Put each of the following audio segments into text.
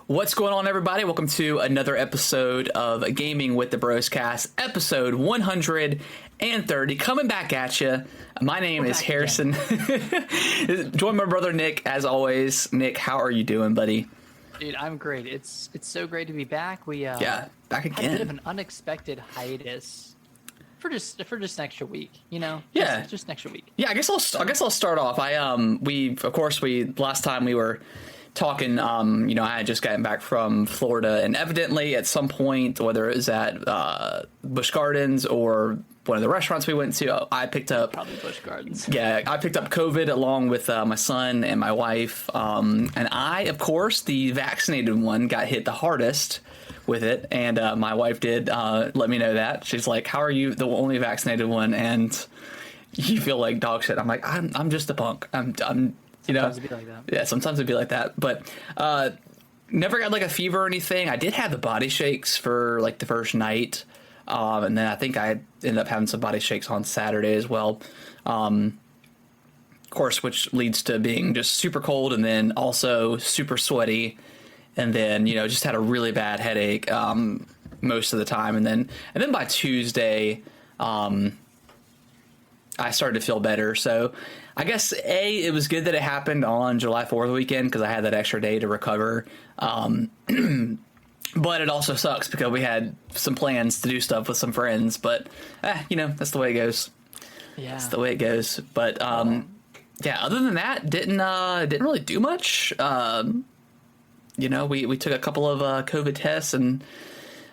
What's going on, everybody? Welcome to another episode of Gaming with the Bros Cast, episode 130, coming back at you. My name is Harrison. Join my brother Nick, as always. Nick, how are you doing, buddy? Dude, I'm great. It's so great to be back. We back again. had a bit of an unexpected hiatus for just an extra week, you know? Yeah, just an extra week. Yeah, I guess I'll start off. Last time we were talking, I had just gotten back from Florida, and evidently at some point, whether it was at Busch Gardens or one of the restaurants we went to, I picked up probably Busch Gardens. Yeah, I picked up COVID along with my son and my wife, and I, of course, the vaccinated one, got hit the hardest with it, and my wife did let me know that. She's like, "How are you the only vaccinated one, and you feel like dog shit?" I'm like, "I'm just a punk. I'm." You know, Sometimes it'd be like that. Yeah, sometimes it'd be like that. But never got like a fever or anything. I did have the body shakes for like the first night. And then I think I ended up having some body shakes on Saturday as well. Of course, which leads to being just super cold and then also super sweaty. And then, just had a really bad headache most of the time. And then by Tuesday, I started to feel better. So I guess, it was good that it happened on July 4th weekend because I had that extra day to recover. But it also sucks because we had some plans to do stuff with some friends. But, that's the way it goes. Yeah. That's the way it goes. But, other than that, didn't really do much. We took a couple of COVID tests, and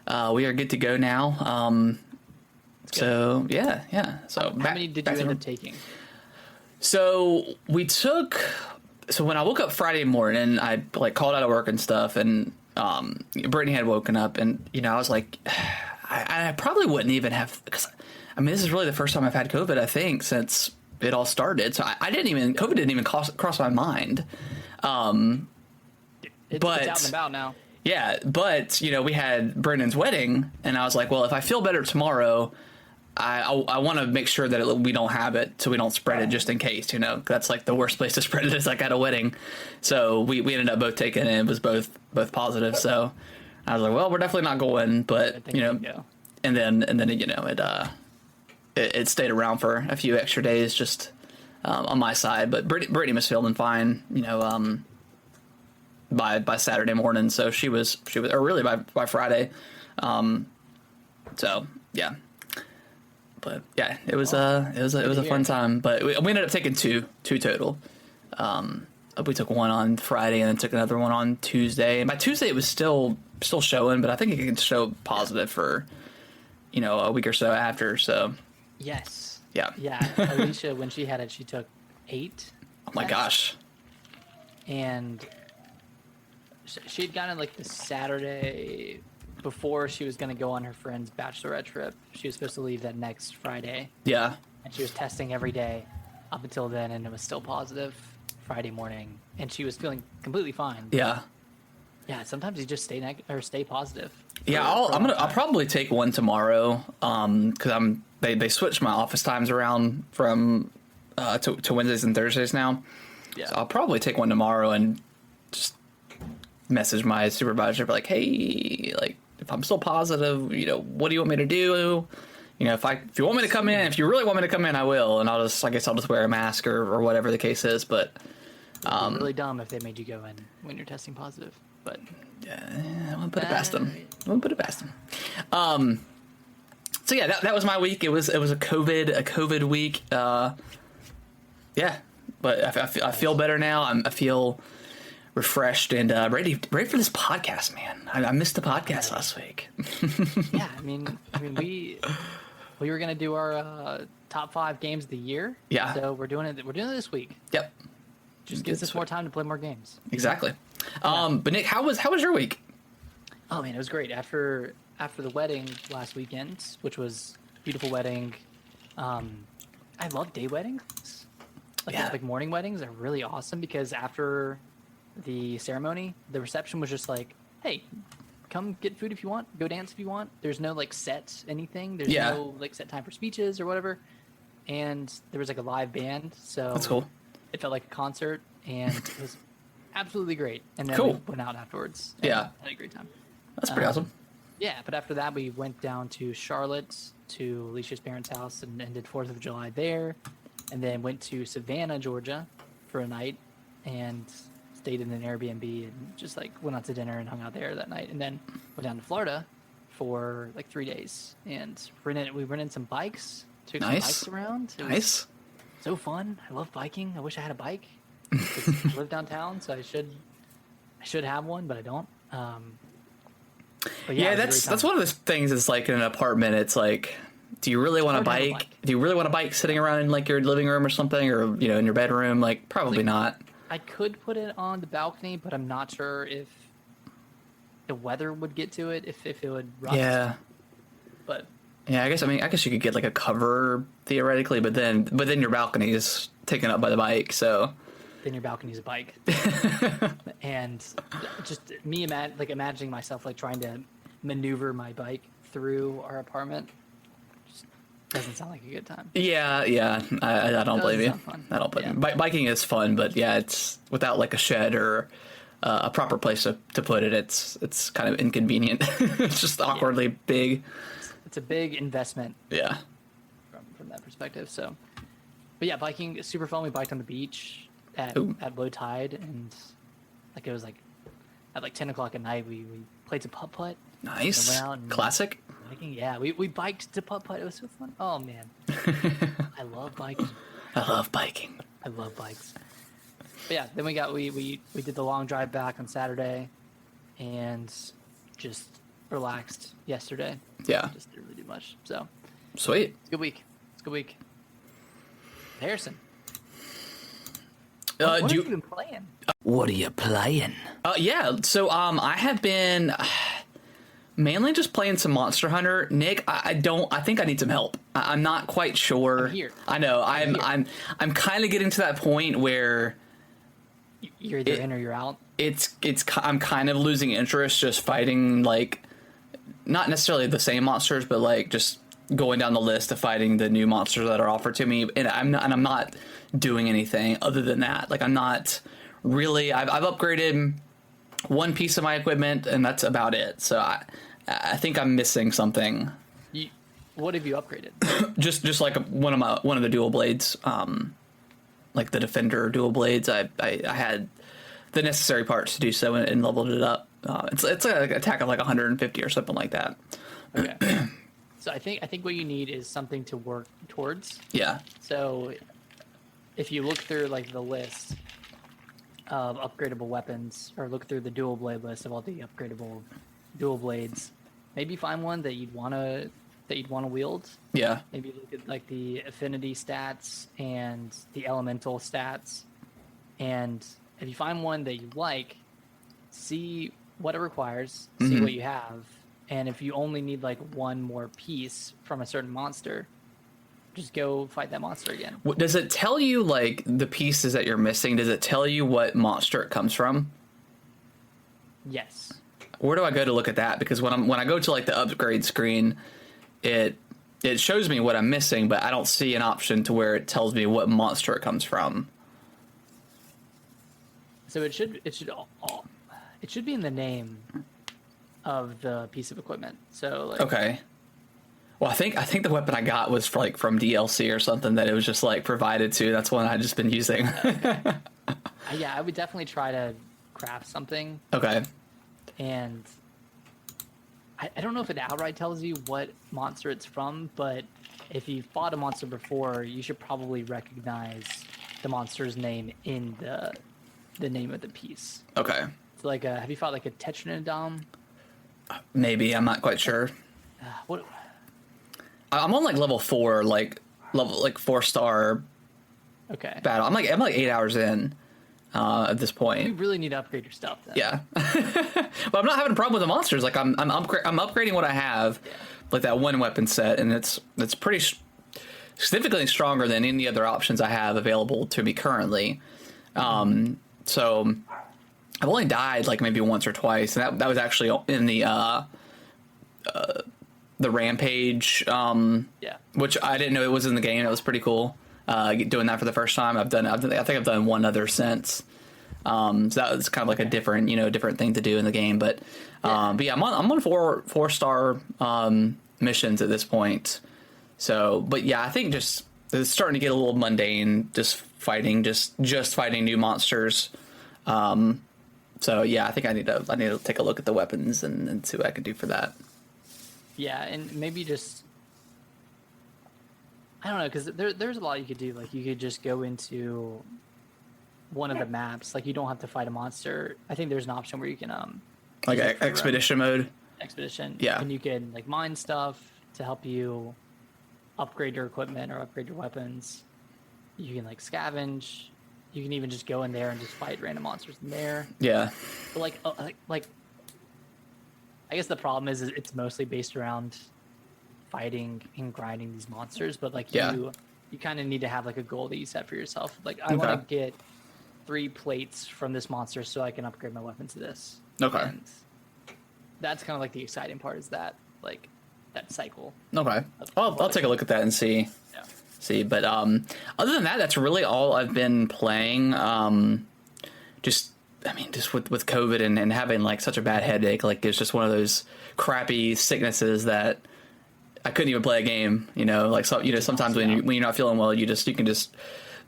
we are good to go now. So, yeah. So how many did you end up taking? So when I woke up Friday morning, I called out of work and stuff, and Brittany had woken up, and I was like, I probably wouldn't even have, because this is really the first time I've had COVID, I think, since it all started. So COVID didn't even cross my mind. It's out and about now. Yeah, but we had Brendan's wedding, and I was like, well, if I feel better tomorrow, I want to make sure that we don't have it, so we don't spread it just in case, that's like the worst place to spread it is like at a wedding. So we ended up both taking it. It was both positive. So I was like, well, we're definitely not going, but and then it stayed around for a few extra days just on my side, but Brittany was feeling fine, by Saturday morning. So she was, or really by Friday. So yeah. But yeah, it was a fun time. But we ended up taking two total. We took one on Friday and then took another one on Tuesday. And by Tuesday it was still showing, but I think it can show positive for a week or so after. So yes, yeah. Alicia, when she had it, she took 8. Oh my gosh! And she had gotten like the Saturday before she was going to go on her friend's bachelorette trip. She was supposed to leave that next Friday. Yeah. And she was testing every day up until then, and it was still positive Friday morning, and she was feeling completely fine. Yeah. Yeah, sometimes you just stay positive. Yeah, I'll probably take one tomorrow cuz they switched my office times around from to Wednesdays and Thursdays now. Yeah. So I'll probably take one tomorrow and just message my supervisor like, "Hey, if I'm still positive, what do you want me to do? If you want me to come in, if you really want me to come in, I will." And I guess I'll just wear a mask or whatever the case is. But it'd be really dumb if they made you go in when you're testing positive. But yeah, I won't put it past them. So yeah, that was my week. It was a COVID week. Yeah, but I feel better now. I feel refreshed and ready for this podcast, man. I missed the podcast last week. Yeah, I mean, we were gonna do our top 5 games of the year. Yeah. So we're doing it this week. Yep. Just gives us more time to play more games. Exactly. But Nick, how was your week? Oh man, it was great. After the wedding last weekend, which was a beautiful wedding. I love day weddings. Like morning weddings are really awesome because after the ceremony, the reception was just like, hey, come get food if you want, go dance if you want. There's no set anything. There's no set time for speeches or whatever. And there was a live band, so that's cool. It felt like a concert, and it was absolutely great. And then Cool. we went out afterwards. And Yeah. had a great time. That's pretty awesome. Yeah, but after that, we went down to Charlotte to Alicia's parents' house and did 4th of July there. And then went to Savannah, Georgia for a night and stayed in an Airbnb and just like went out to dinner and hung out there that night. And then went down to Florida for like 3 days and we rented some bikes, took some bikes around. It was so fun. I love biking. I wish I had a bike. I live downtown, so I should have one, but I don't. But yeah, that's one of those things. It's like in an apartment. It's like, do you really want a bike? Do you really want a bike sitting around in like your living room or something, or in your bedroom? Like, probably not. I could put it on the balcony, but I'm not sure if the weather would get to it. If it would rust. Yeah. But yeah, I guess you could get like a cover theoretically, but then your balcony is taken up by the bike, so. Then your balcony's a bike. And just me imagining myself like trying to maneuver my bike through our apartment just doesn't sound like a good time. Yeah, I don't blame you. I don't blame you. Biking is fun, but yeah, it's without like a shed or a proper place to put it. It's kind of inconvenient. It's just awkwardly big. It's a big investment. Yeah. From that perspective. So, but yeah, biking is super fun. We biked on the beach at low tide, and like it was like at like 10 o'clock at night we played some putt-putt. Nice. Went out and classic. Biking. Yeah, we biked to putt-putt. It was so fun. Oh man. I love biking. I love biking. I love bikes. But yeah, then we did the long drive back on Saturday and just relaxed yesterday. Yeah. Just didn't really do much. So sweet. It's a good week. Harrison. What have you been playing? What are you playing? Yeah, so I have been mainly just playing some Monster Hunter. Nick, I think I need some help. I'm not quite sure. I'm here. I know. I'm kind of getting to that point where you're either in or you're out. I'm kind of losing interest just fighting, like, not necessarily the same monsters, but like just going down the list of fighting the new monsters that are offered to me, and I'm not doing anything other than that. Like, I'm not really. I've upgraded one piece of my equipment, and that's about it. So I think I'm missing something. What have you upgraded? just like one of the dual blades, like the Defender dual blades. I had the necessary parts to do so and leveled it up. It's like an attack of like 150 or something like that. Okay. So I think what you need is something to work towards. Yeah. So if you look through like the list of upgradable weapons, or look through the dual blade list of all the upgradable dual blades, maybe find one that you'd want to wield. Yeah. Maybe look at like the affinity stats and the elemental stats, and if you find one that you like, see what it requires, see what you have. And if you only need like one more piece from a certain monster, just go fight that monster again. Does it tell you like the pieces that you're missing? Does it tell you what monster it comes from? Yes. Where do I go to look at that? Because when I go to like the upgrade screen, it shows me what I'm missing, but I don't see an option to where it tells me what monster it comes from. So it should be in the name of the piece of equipment. So like, okay. Well, I think the weapon I got was from DLC or something that it was just like provided to. That's one I've just been using. Yeah, I would definitely try to craft something. Okay. And I don't know if it outright tells you what monster it's from, but if you fought a monster before, you should probably recognize the monster's name in the name of the piece. Okay. So like, have you fought like a Tetranodon? Maybe, I'm not quite sure. What? I'm on like level 4, like 4-star. Okay. Battle. I'm like 8 hours in at this point. You really need to upgrade your stuff then. Yeah. But I'm not having a problem with the monsters. Like I'm upgrading what I have, like that one weapon set, and it's pretty significantly stronger than any other options I have available to me currently. So I've only died like maybe once or twice, and that was actually in the Rampage, which I didn't know it was in the game. It was pretty cool doing that for the first time. I think I've done one other since. So that was kind of like a different, different thing to do in the game. But yeah, I'm on four-star missions at this point. So, but yeah, I think just it's starting to get a little mundane, just fighting new monsters. So yeah, I think I need to take a look at the weapons and see what I can do for that. Yeah, and maybe just, I don't know, because there's a lot you could do. Like, you could just go into one of the maps. Like, you don't have to fight a monster. I think there's an option where you can like expedition mode. Expedition. Yeah. And you can like mine stuff to help you upgrade your equipment or upgrade your weapons. You can like scavenge. You can even just go in there and just fight random monsters in there. Yeah. But like I guess the problem is it's mostly based around fighting and grinding these monsters, but like you kind of need to have like a goal that you set for yourself. Like, I want to get 3 plates from this monster so I can upgrade my weapon to this. Okay. And that's kind of like the exciting part, is that like that cycle. Okay. I'll take a look at that and see. Yeah. See, but other than that, that's really all I've been playing. Just with COVID and having like such a bad headache, like it's just one of those crappy sicknesses that I couldn't even play a game. Like sometimes when you're not feeling well, you can just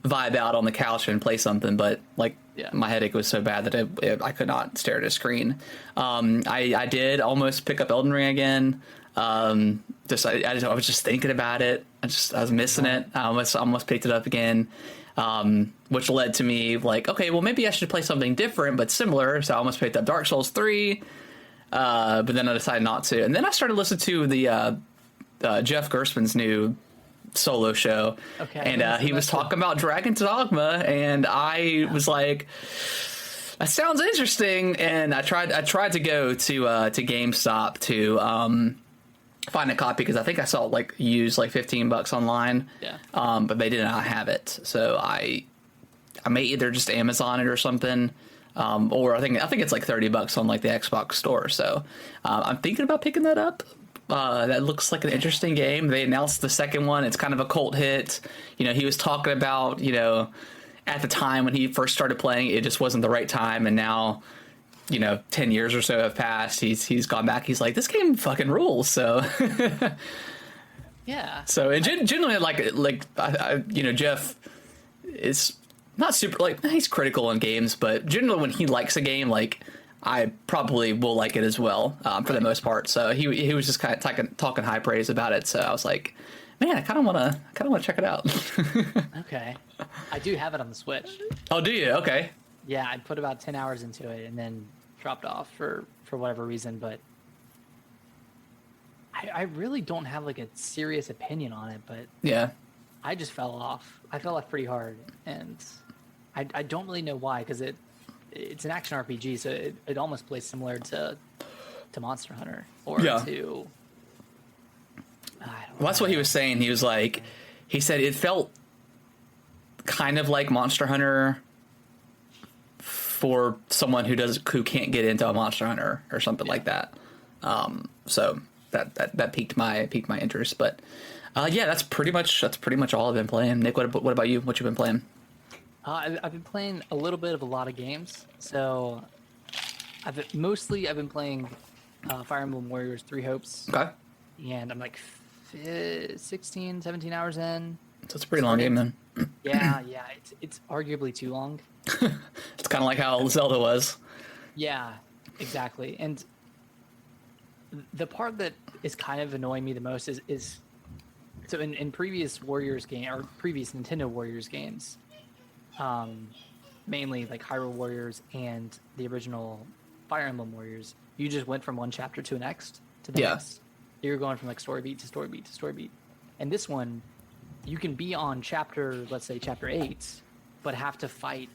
vibe out on the couch and play something. But like my headache was so bad that I could not stare at a screen. I did almost pick up Elden Ring again. I was just thinking about it. I was missing it. I almost picked it up again, which led to me like, okay, well maybe I should play something different but similar. So I almost picked up Dark Souls 3, but then I decided not to. And then I started listening to the Jeff Gerstmann's new solo show, and he was talking about Dragon's Dogma, and I was like, that sounds interesting. And I tried to go to GameStop to find a copy, because I think I saw it like used like $15 online. Yeah. But they did not have it, so I may either just Amazon it or something, or I think it's like $30 on like the Xbox store. So I'm thinking about picking that up. That looks like an interesting game. They announced the second one. It's kind of a cult hit. He was talking about, at the time when he first started playing, it just wasn't the right time, and now 10 years or so have passed. He's gone back. He's like, this game fucking rules. So yeah. So, and generally, Jeff is not super, like, he's critical in games, but generally when he likes a game, like, I probably will like it as well, for the most part. So he was just kind of talking high praise about it. So I was like, man, I kind of want to check it out. Okay. I do have it on the Switch. Oh, do you? Okay. Yeah, I put about 10 hours into it and then dropped off for whatever reason, but I really don't have like a serious opinion on it, but yeah, I just fell off. I fell off pretty hard, and I don't really know why, because it's an action RPG, so it almost plays similar to Monster Hunter or to... Well, that's what he was saying. He was like, he said it felt kind of like Monster Hunter for someone who can't get into a Monster Hunter or something like that. So that piqued my interest. But that's pretty much all I've been playing. Nick, what about you? What you been playing? I've been playing a little bit of a lot of games. So I've been playing Fire Emblem Warriors 3 Hopes. Okay. And I'm like 16, 17 hours in. So it's a pretty long game then. Yeah, it's arguably too long. It's kind of like how Zelda was. Yeah, exactly. And the part that is kind of annoying me the most is so in previous Warriors game or previous Nintendo Warriors games, mainly like Hyrule Warriors and the original Fire Emblem Warriors, you just went from one chapter to the next. You're going from like story beat to story beat to story beat. And this one, you can be on let's say chapter 8, but have to fight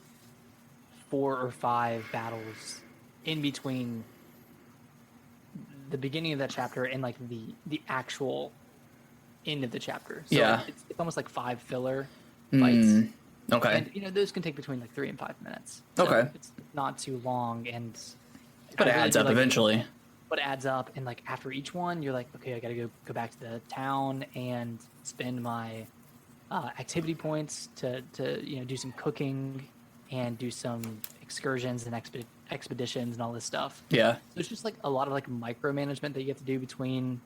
4 or 5 battles in between the beginning of that chapter and like the actual end of the chapter. So it's almost like 5 filler fights. Okay. And those can take between like 3 and 5 minutes. So okay. It's not too long, but it adds up eventually. But it adds up, and like after each one, you're like, okay, I gotta go back to the town and spend my activity points to do some cooking and do some excursions and expeditions and all this stuff. Yeah. So it's just like a lot of like micromanagement that you have to do between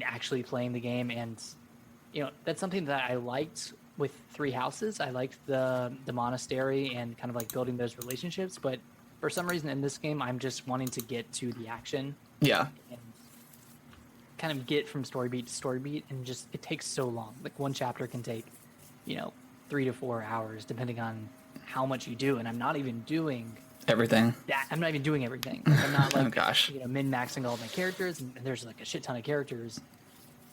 actually playing the game. And that's something that I liked with Three Houses. I liked the monastery and kind of like building those relationships, but for some reason in this game I'm just wanting to get to the action. Yeah. And kind of get from story beat to story beat, and just it takes so long. Like one chapter can take 3 to 4 hours depending on how much you do, and I'm not even doing everything. I'm not even doing everything. Like, I'm not like oh gosh. min-maxing all of my characters, and there's like a shit ton of characters.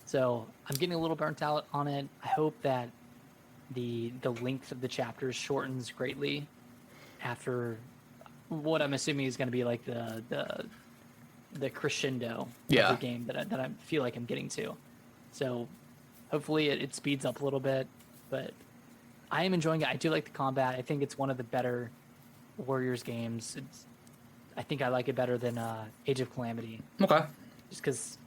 So I'm getting a little burnt out on it. I hope that the length of the chapters shortens greatly after what I'm assuming is going to be like the crescendo yeah. of the game that I feel like I'm getting to. So hopefully it speeds up a little bit, but I am enjoying it. I do like the combat. I think it's one of the better Warriors games. I think I like it better than Age of Calamity. Okay. Just because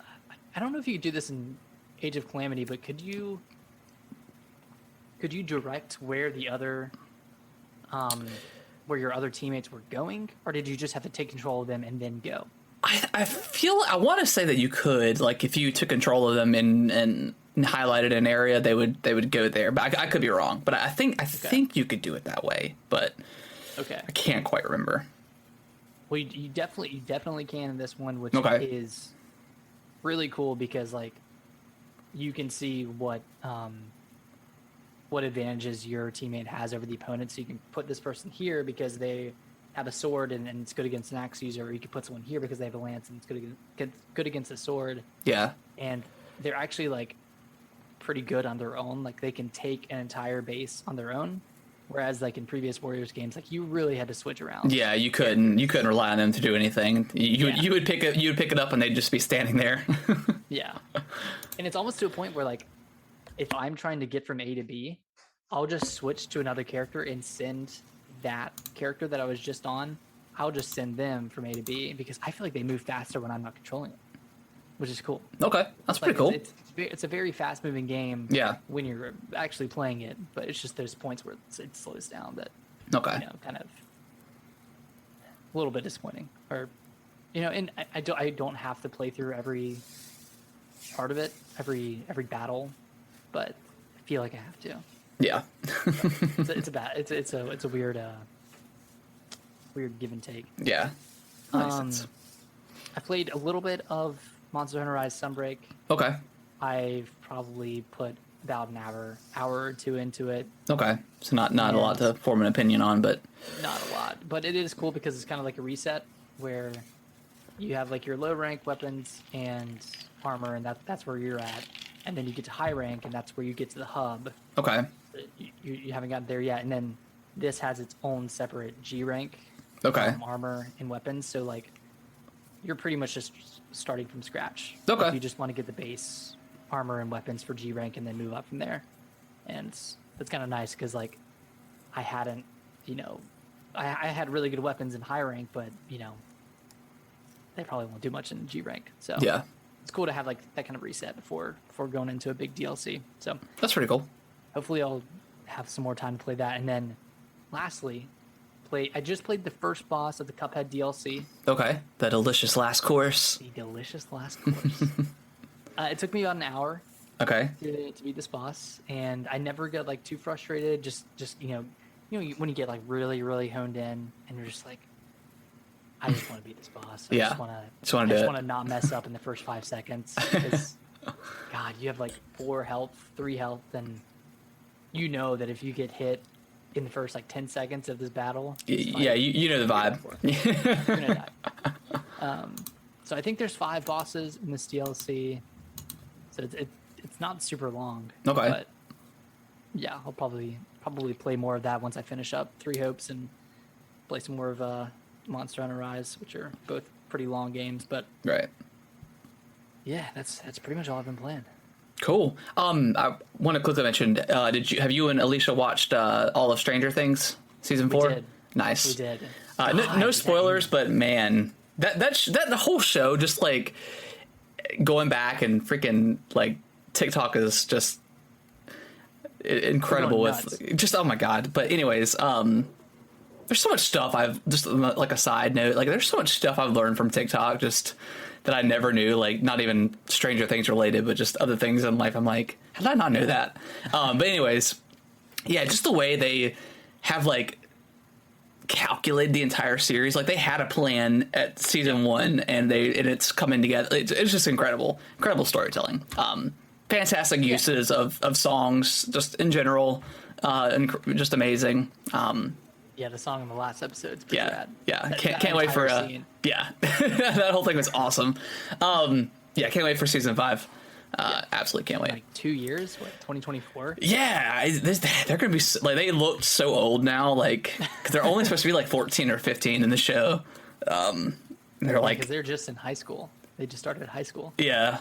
I don't know if you could do this in Age of Calamity, but could you direct where the other where your other teammates were going, or did you just have to take control of them and then go? I want to say that you could, like, if you took control of them and highlighted an area, they would go there. But I could be wrong. But I think you could do it that way. But okay, I can't quite remember. Well, you definitely can in this one, which is really cool because like you can see what advantages your teammate has over the opponent. So you can put this person here because they have a sword and it's good against an axe user, or you could put someone here because they have a lance and it's good against a sword. Yeah. And they're actually like pretty good on their own. Like they can take an entire base on their own. Whereas like in previous Warriors games, like you really had to switch around. Yeah, you couldn't rely on them to do anything. You would pick it up and they'd just be standing there. Yeah. And it's almost to a point where like if I'm trying to get from A to B, I'll just switch to another character and send that character that I was just on. I'll just send them from A to B because I feel like they move faster when I'm not controlling it, which is cool. Okay, that's pretty cool. It's a very fast moving game. Yeah. When you're actually playing it, but it's just those points where it slows down that. Okay. Kind of a little bit disappointing, or and I don't have to play through every part of it, every battle, but I feel like I have to. Yeah. It's a weird give and take. Yeah. I played a little bit of Monster Hunter Rise Sunbreak. Okay. I've probably put about an hour or two into it. Okay. So not a lot to form an opinion on, but not a lot. But it is cool because it's kind of like a reset where you have like your low rank weapons and armor, and that's where you're at. And then you get to high rank, and that's where you get to the hub. Okay. You haven't gotten there yet. And then this has its own separate G rank. Okay. Armor and weapons. So like you're pretty much just starting from scratch. Okay. If you just want to get the base armor and weapons for G rank and then move up from there. And it's kind of nice because like I hadn't, I had really good weapons in high rank, but they probably won't do much in G rank. So yeah, it's cool to have like that kind of reset before going into a big DLC. So that's pretty cool. Hopefully I'll have some more time to play that. And then lastly, I just played the first boss of the Cuphead DLC. Okay. The delicious last course. The delicious last course. It took me about an hour. Okay. To beat this boss, and I never got like too frustrated. Just when you get like really, really honed in, and you're just like, I just want to beat this boss. I just want to not mess up in the first 5 seconds. Because, God, you have like 4 health, 3 health, and you know that if you get hit in the first like 10 seconds of this battle, yeah, you know the vibe. You're gonna die. So I think there's 5 bosses in this DLC. So it's not super long. Okay. But yeah, I'll probably play more of that once I finish up Three Hopes and play some more of Monster Hunter Rise, which are both pretty long games. But right. Yeah, that's pretty much all I've been playing. Cool. I want to quickly mention, have you and Alicia watched all of Stranger Things season 4? We did. Nice. We did. No spoilers, but man, that the whole show, just like going back and freaking like TikTok is just incredible with just, oh my God. But anyways, there's so much stuff I've just like a side note, like there's so much stuff I've learned from TikTok just that I never knew, like not even Stranger Things related, but just other things in life. I'm like, how did I not know that? But anyways, yeah, just the way they have like calculated the entire series. Like they had a plan at season 1 and it's coming together. It's just incredible storytelling. Fantastic uses of songs just in general. And just amazing. Yeah, the song in the last episode's pretty rad. Yeah. Can't wait for yeah. That whole thing was awesome. Yeah, can't wait for season 5. Absolutely can't wait. Like 2 years, what, 2024? Yeah, they're gonna be like, they look so old now, like because they're only supposed to be like 14 or 15 in the show. They're like, because they're just in high school. They just started high school. Yeah.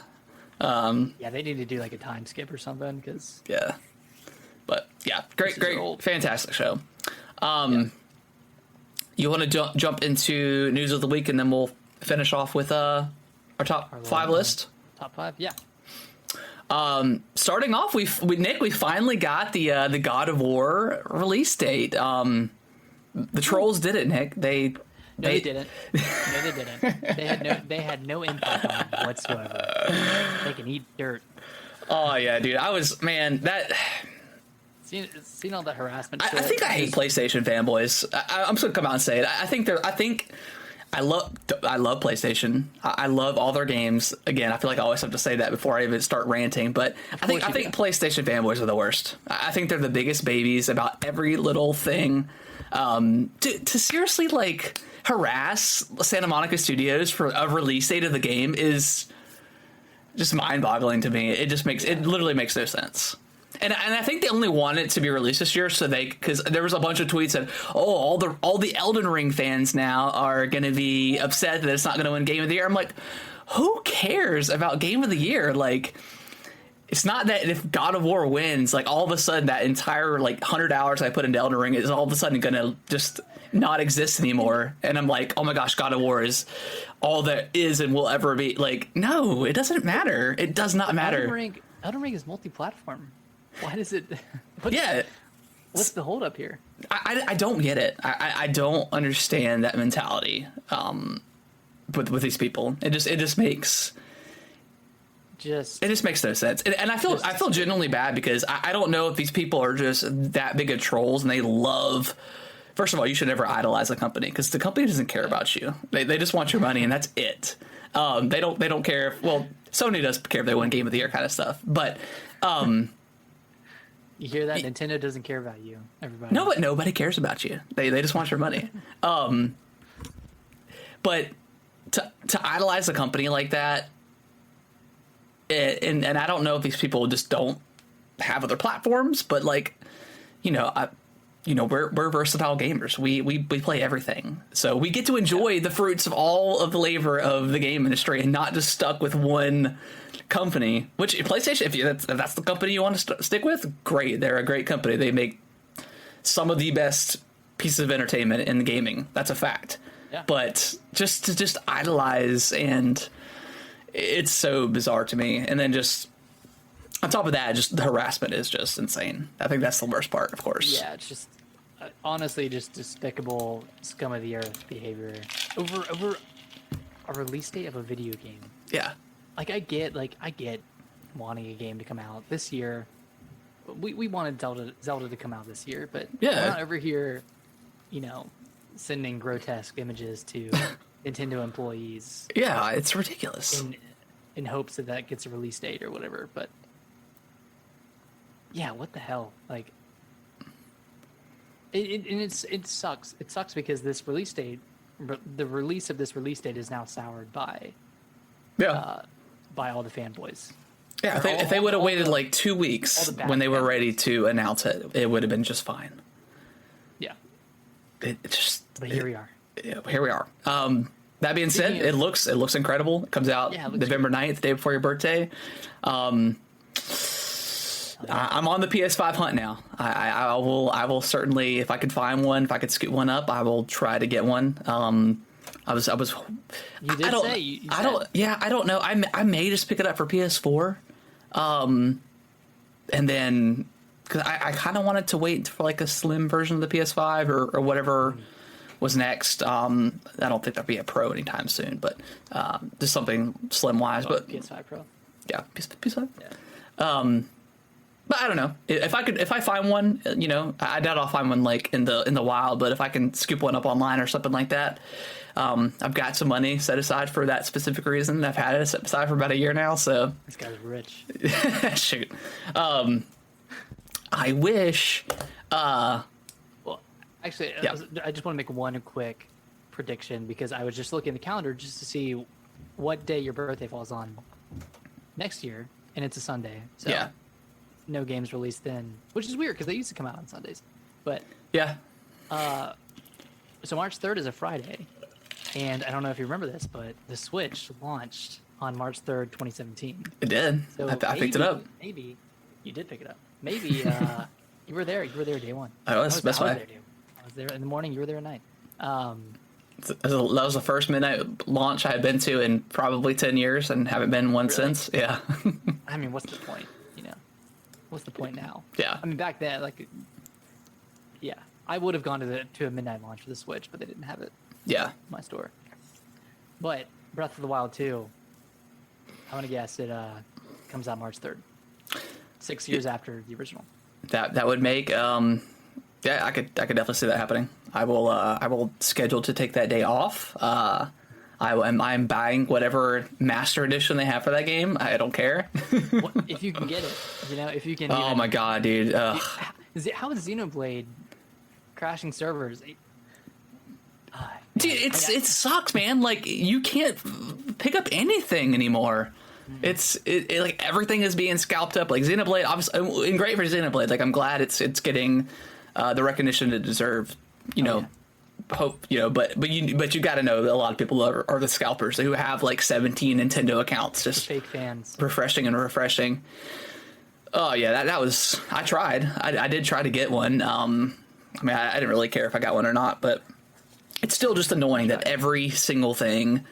Yeah, they need to do like a time skip or something because. Yeah. But yeah, great, fantastic show. You want to jump into news of the week, and then we'll finish off with our top 5 list. Top 5, yeah. Starting off, we finally got the God of War release date. The trolls did it, Nick. They didn't. No, they didn't. They had no impact on it whatsoever. They can eat dirt. Oh yeah, dude. Seen all that harassment. I think I hate PlayStation fanboys. I'm just gonna come out and say it. I love PlayStation. I love all their games. Again, I feel like I always have to say that before I even start ranting. But I think PlayStation fanboys are the worst. I think they're the biggest babies about every little thing. To seriously like harass Santa Monica Studios for a release date of the game is just mind-boggling to me. It literally makes no sense. And I think they only wanted it to be released this year because there was a bunch of tweets that, all the Elden Ring fans now are going to be upset that it's not going to win Game of the Year. I'm like, who cares about Game of the Year? Like, it's not that if God of War wins, like all of a sudden that entire like 100 hours I put into Elden Ring is all of a sudden going to just not exist anymore. And I'm like, oh my gosh, God of War is all that is and will ever be. Like, no, it doesn't matter. It does not matter. Elden Ring is multi-platform. Why does it? What's the holdup here? I don't get it. I don't understand that mentality with these people. It just makes no sense. And I feel genuinely bad because I don't know if these people are just that big of trolls and they love. First of all, you should never idolize a company because the company doesn't care about you. They just want your money and that's it. They don't care if, well, Sony does care if they win Game of the Year kind of stuff, but. You hear that? Nintendo doesn't care about you. Everybody. No, but nobody cares about you. They just want your money. But to idolize a company like that, and I don't know if these people just don't have other platforms, but like, we're versatile gamers. We play everything, so we get to enjoy the fruits of all of the labor of the game industry, and not just stuck with one company. Which PlayStation, if that's the company you want to stick with, great. They're a great company. They make some of the best pieces of entertainment in the gaming. That's a fact. Yeah. But just to idolize, and it's so bizarre to me. And then just on top of that, just the harassment is just insane. I think that's the worst part, of course. Yeah, it's just honestly just despicable, scum of the earth behavior over a release date of a video game. Yeah. I get wanting a game to come out this year. We wanted Zelda to come out this year, but we're not over here, sending grotesque images to Nintendo employees. Yeah, it's ridiculous. In hopes that gets a release date or whatever, but yeah, what the hell? Like, it sucks. It sucks because this release date, the release of this release date is now soured by all the fanboys. Yeah, if they would have waited like 2 weeks when they were ready to announce it, it would have been just fine. Yeah. But here we are. Yeah, here we are. That being said, it looks incredible. It comes out November 9th, the day before your birthday. I'm on the PS5 hunt now. I will certainly, if I could find one, if I could scoot one up, I will try to get one. I don't know. I may just pick it up for PS4. And then, because I kind of wanted to wait for like a slim version of the PS5 or whatever was next. I don't think there'll be a Pro anytime soon, but just something slim wise. But PS5 Pro. yeah, PS5. Yeah. But I don't know if I find one, you know, I doubt I'll find one like in the wild. But if I can scoop one up online or something like that, I've got some money set aside for that specific reason. I've had it set aside for about a year now, so This guy's rich. shoot. I wish. Well, actually, Yeah. I just want to make one quick prediction because I was just looking at the calendar just to see what day your birthday falls on next year, and it's a Sunday. So Yeah. no games released then, which is weird because they used to come out on Sundays. But Yeah. so March 3rd is a Friday, and I don't know if you remember this, but the Switch launched on March 3rd, 2017. It did. So I picked it up. Maybe you did pick it up. Maybe you were there. You were there day one. I was. That's why. there day one. I was there in the morning. You were there at night. That was the first midnight launch I had been to in probably 10 years and haven't been one Really? since. Yeah. I mean, what's the point? You know, what's the point now? Yeah. I mean, back then, like, yeah, I would have gone to a midnight launch for the Switch, but they didn't have it Yeah. in my store. But Breath of the Wild 2, I'm gonna guess it comes out March 3rd, 6 years after the original. That would make yeah, I could definitely see that happening. I will schedule to take that day off. I'm buying whatever master edition they have for that game. I don't care. If you can get it, you know, if you can. Oh my god, dude. Ugh. How is Xenoblade crashing servers? Dude, it sucks, man. Like you can't pick up anything anymore. It's like everything is being scalped up. Like Xenoblade, obviously, and great for Xenoblade. Like I'm glad it's getting the recognition it deserves. You know, hope you know, but you got to know that a lot of people are the scalpers who have like 17 Nintendo accounts, just Fake fans. refreshing and refreshing. Oh yeah, that was. I tried. I did try to get one. I mean, I didn't really care if I got one or not, but it's still just annoying that every single thing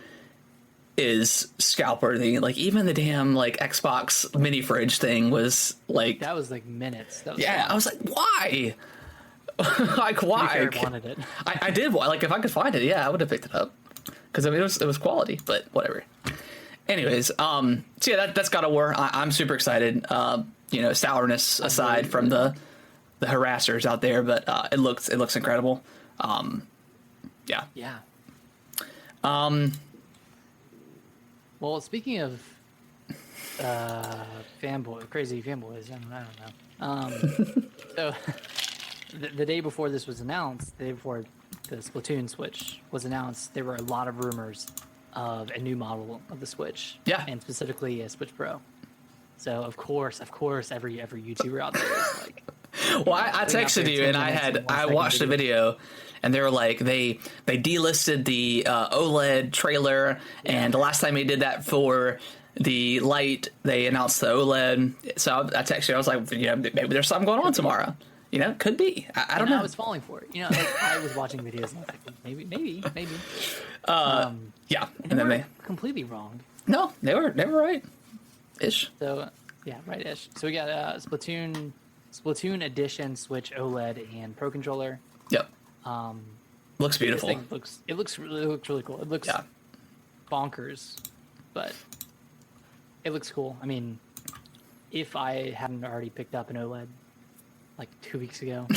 is scalp worthy. Like even the damn like Xbox mini fridge thing was like That was like minutes. That was yeah. long. I was like, why? Like To be why? fair, I wanted it. I did like if I could find it, yeah, I would have picked it up because I mean it was quality, but whatever. Anyways, so yeah, that's God of War. I'm super excited. You know, sourness aside from the harassers out there, but it looks incredible. Yeah. Yeah. Well, speaking of crazy fanboys, I don't know. So the day before this was announced, the day before the Splatoon Switch was announced, there were a lot of rumors of a new model of the Switch. Yeah. And specifically a Switch Pro. So of course, every YouTuber out there is like. Well, I texted you and I watched the video and they were like, they delisted the OLED trailer. And the last time they did that for the Lite, they announced the OLED. So I texted you, I was like, you know, maybe there's something going on tomorrow. You know, could be. I don't know. I was falling for it. You know, like, I was watching videos and I was like, maybe. Yeah. And then they completely wrong. No, they were right. Ish. So yeah, right-ish. So we got Splatoon Edition Switch OLED and Pro Controller. Yep. Looks beautiful. This thing looks really cool. It looks bonkers, but it looks cool. I mean, if I hadn't already picked up an OLED like 2 weeks ago in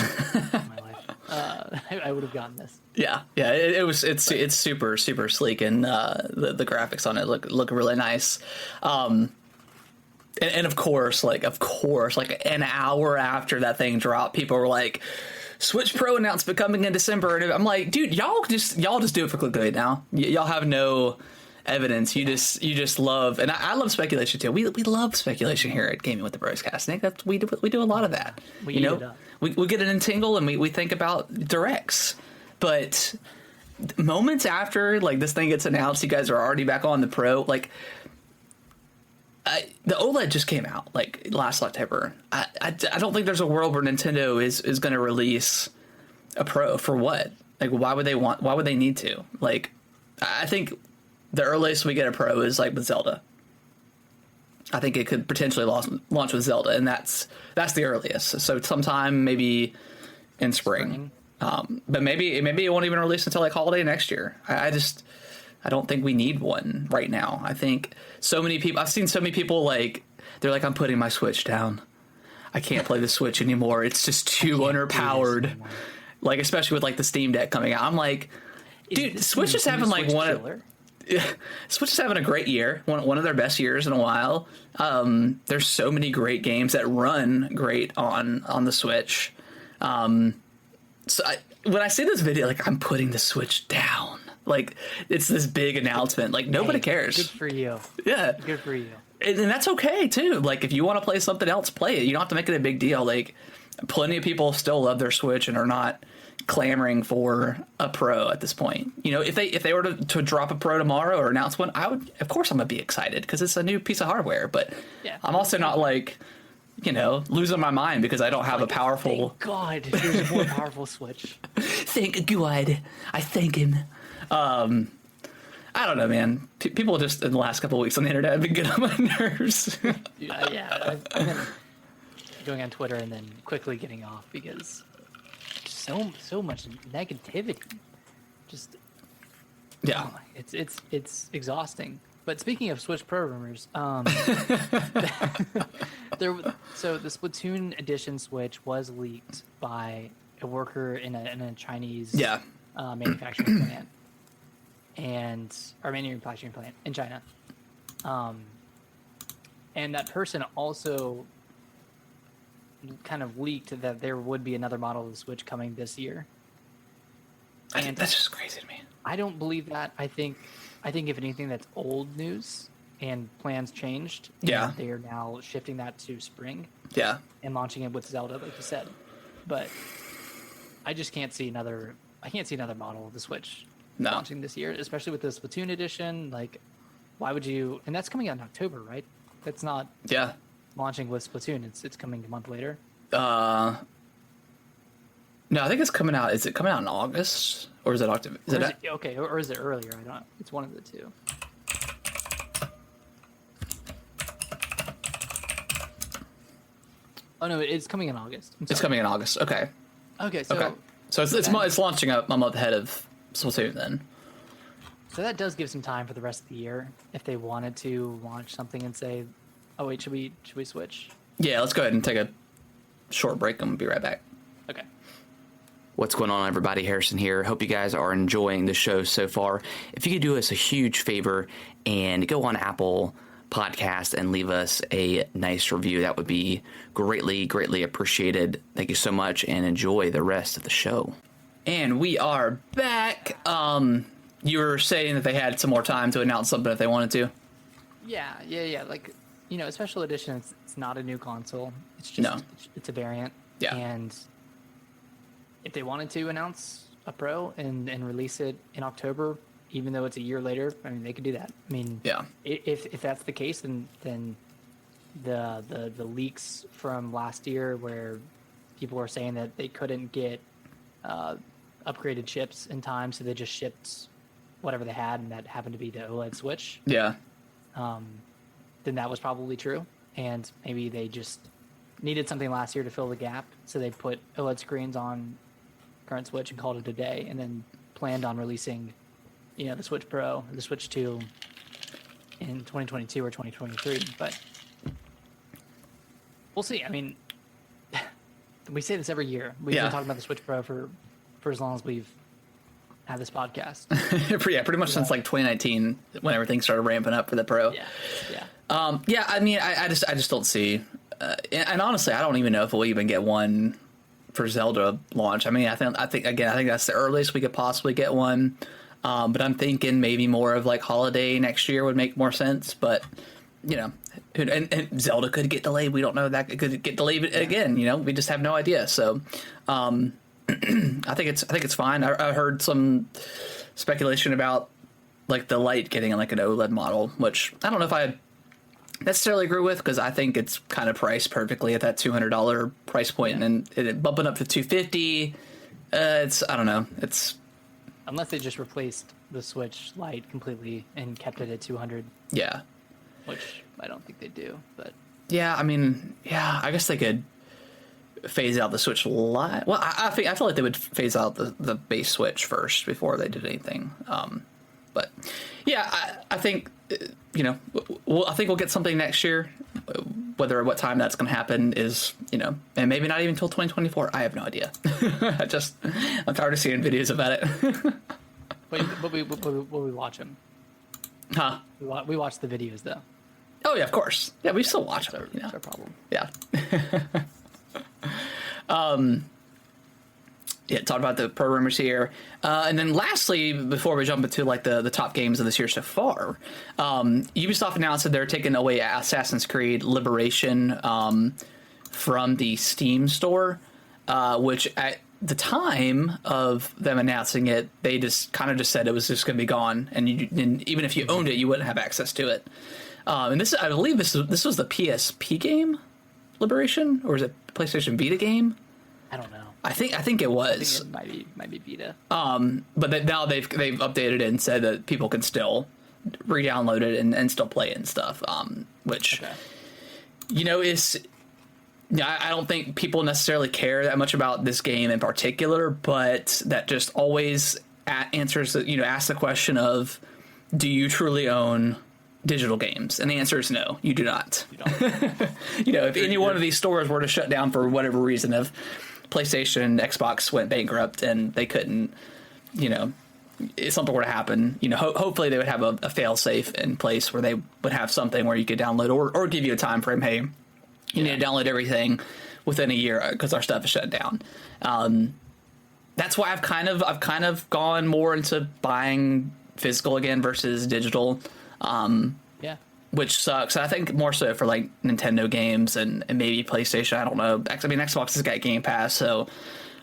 my life, I would have gotten this. Yeah. It's super sleek and the graphics on it look really nice. And of course, like an hour after that thing dropped, people were like, Switch Pro announcement coming in December. And I'm like, dude, y'all just do it for clickbait now. Y'all have no evidence. You just love, and I love speculation too. We love speculation here at Gaming with the Broscast. I think we do a lot of that. We get an entangle and we think about directs, but moments after like this thing gets announced, you guys are already back on the Pro. Like the OLED just came out like last October. I don't think there's a world where Nintendo is going to release a Pro for what? Like why would they need to? Like I think the earliest we get a Pro is like with Zelda. I think it could potentially launch with Zelda, and that's the earliest. So sometime maybe in spring. But maybe it won't even release until like holiday next year. I don't think we need one right now. I think I've seen so many people like, they're like, I'm putting my Switch down. I can't play the Switch anymore. It's just too underpowered. Like, especially with like the Steam Deck coming out. I'm like, dude, Switch is having like Switch is having a great year. One of their best years in a while. There's so many great games that run great on the Switch. When I see this video, like, I'm putting the Switch down. Like, it's this big announcement. Like, nobody cares. Good for you. Yeah. Good for you. And that's okay, too. Like, if you want to play something else, play it. You don't have to make it a big deal. Like, plenty of people still love their Switch and are not clamoring for a Pro at this point. You know, if they were to drop a Pro tomorrow or announce one, of course I'm going to be excited because it's a new piece of hardware. But yeah, I'm also not, like, you know, losing my mind because I don't have a powerful... Thank God, there's a more powerful Switch. Thank God. I thank him. I don't know, man. People just in the last couple of weeks on the internet have been getting on my nerves. Yeah, I've been going on Twitter and then quickly getting off because so much negativity. Just yeah, it's exhausting. But speaking of Switch Pro rumors, so the Splatoon edition Switch was leaked by a worker in a Chinese manufacturing plant. Our manufacturing plant in China. And that person also kind of leaked that there would be another model of the Switch coming this year. And that's just crazy to me. I don't believe that. I think if anything, that's old news and plans changed. Yeah. And they are now shifting that to spring. Yeah. And launching it with Zelda, like you said. But I just can't see another model of the Switch launching this year, especially with the Splatoon edition. Like, why would you? And that's coming out in October, right? That's not launching with Splatoon. It's coming a month later. No, I think it's coming out. Is it coming out in August or is it October? Okay, or is it earlier? I don't know. It's one of the two. Oh no, it's coming in August. It's coming in August. Okay. Okay. So it's launching a month ahead of Splatoon then. So that does give some time for the rest of the year if they wanted to launch something and say, "Oh wait, should we switch?" Yeah, let's go ahead and take a short break and we'll be right back. Okay. What's going on, everybody? Harrison here. Hope you guys are enjoying the show so far. If you could do us a huge favor and go on Apple Podcast and leave us a nice review, that would be greatly appreciated. Thank you so much and enjoy the rest of the show. And we are back. You were saying that they had some more time to announce something if they wanted to. Yeah. Like, you know, a special edition, it's not a new console. It's just it's a variant. Yeah. And if they wanted to announce a Pro and release it in October, even though it's a year later, I mean, they could do that. I mean, if that's the case, then the leaks from last year where people were saying that they couldn't get upgraded chips in time, so they just shipped whatever they had, and that happened to be the OLED Switch. Yeah. Then that was probably true, and maybe they just needed something last year to fill the gap, so they put OLED screens on current Switch and called it a day, and then planned on releasing, you know, the Switch Pro, the Switch 2 in 2022 or 2023. But we'll see. I mean, we say this every year. We've been talking about the Switch Pro for as long as we've had this podcast. Pretty much since like 2019 when everything started ramping up for the Pro. I mean, I just don't see, and honestly, I don't even know if we'll even get one for Zelda launch. I mean, I think that's the earliest we could possibly get one. But I'm thinking maybe more of like holiday next year would make more sense. But, you know, and Zelda could get delayed. We don't know that it could get delayed again. You know, we just have no idea. So, I think it's fine. I heard some speculation about like the Lite getting like an OLED model, which I don't know if I necessarily agree with, because I think it's kind of priced perfectly at that $200 price point, and it bumping up to $250. I don't know. It's unless they just replaced the Switch Lite completely and kept it at 200. Yeah. Which I don't think they do, but yeah, I mean, yeah, I guess they could. phase out the Switch Lite. Well, I feel like they would phase out the base Switch first before they did anything. But yeah, I think I think we'll get something next year. What time that's going to happen is, and maybe not even until 2024. I have no idea. I'm tired of seeing videos about it. But we watch them. Huh? We watch the videos though. Oh yeah, of course. Yeah, we still watch them. That's our problem. Yeah. Yeah, talk about the pro rumors here. And then lastly, before we jump into like the top games of this year so far, Ubisoft announced that they're taking away Assassin's Creed Liberation from the Steam store, which at the time of them announcing it, they just said it was just going to be gone. And even if you owned it, you wouldn't have access to it. And I believe this was the PSP game, Liberation, or is it PlayStation Vita game? I don't know. I think it was. I think it might be Vita. But now they've updated it and said that people can still re-download it and still play it and stuff. Which, is. I don't think people necessarily care that much about this game in particular, but that just always asks the question of, do you truly own digital games? And the answer is no, you do not. You don't. If any one of these stores were to shut down for whatever reason, if PlayStation and Xbox went bankrupt and they couldn't, if something were to happen, hopefully they would have a fail-safe in place where they would have something where you could download or give you a time frame. Hey, you need to download everything within a year because our stuff is shut down. That's why I've kind of gone more into buying physical again versus digital. Which sucks. I think more so for like Nintendo games and maybe PlayStation. I don't know. I mean, Xbox has got Game Pass, so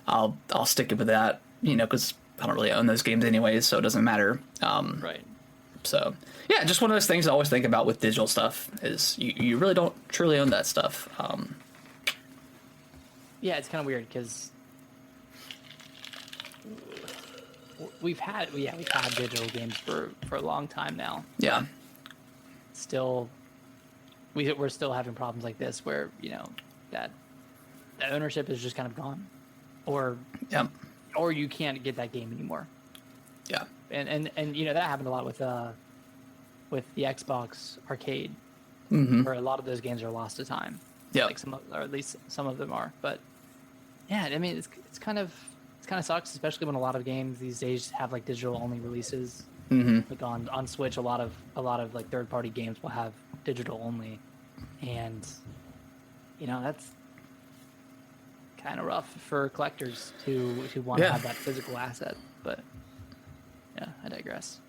I'll stick it with that. Because I don't really own those games anyways, so it doesn't matter. Right. So yeah, just one of those things I always think about with digital stuff is you really don't truly own that stuff. Yeah, it's kind of weird because we've had digital games for a long time now. Yeah. Still, we're still having problems like this where that ownership is just kind of gone, or you can't get that game anymore. Yeah. And that happened a lot with the Xbox Arcade, where a lot of those games are lost to time. Yeah. Like or at least some of them are. But yeah, I mean, it's kind of sucks, especially when a lot of games these days have like digital only releases. Like on Switch, a lot of like third party games will have digital only, and that's kind of rough for collectors to want to have that physical asset. But yeah, I digress.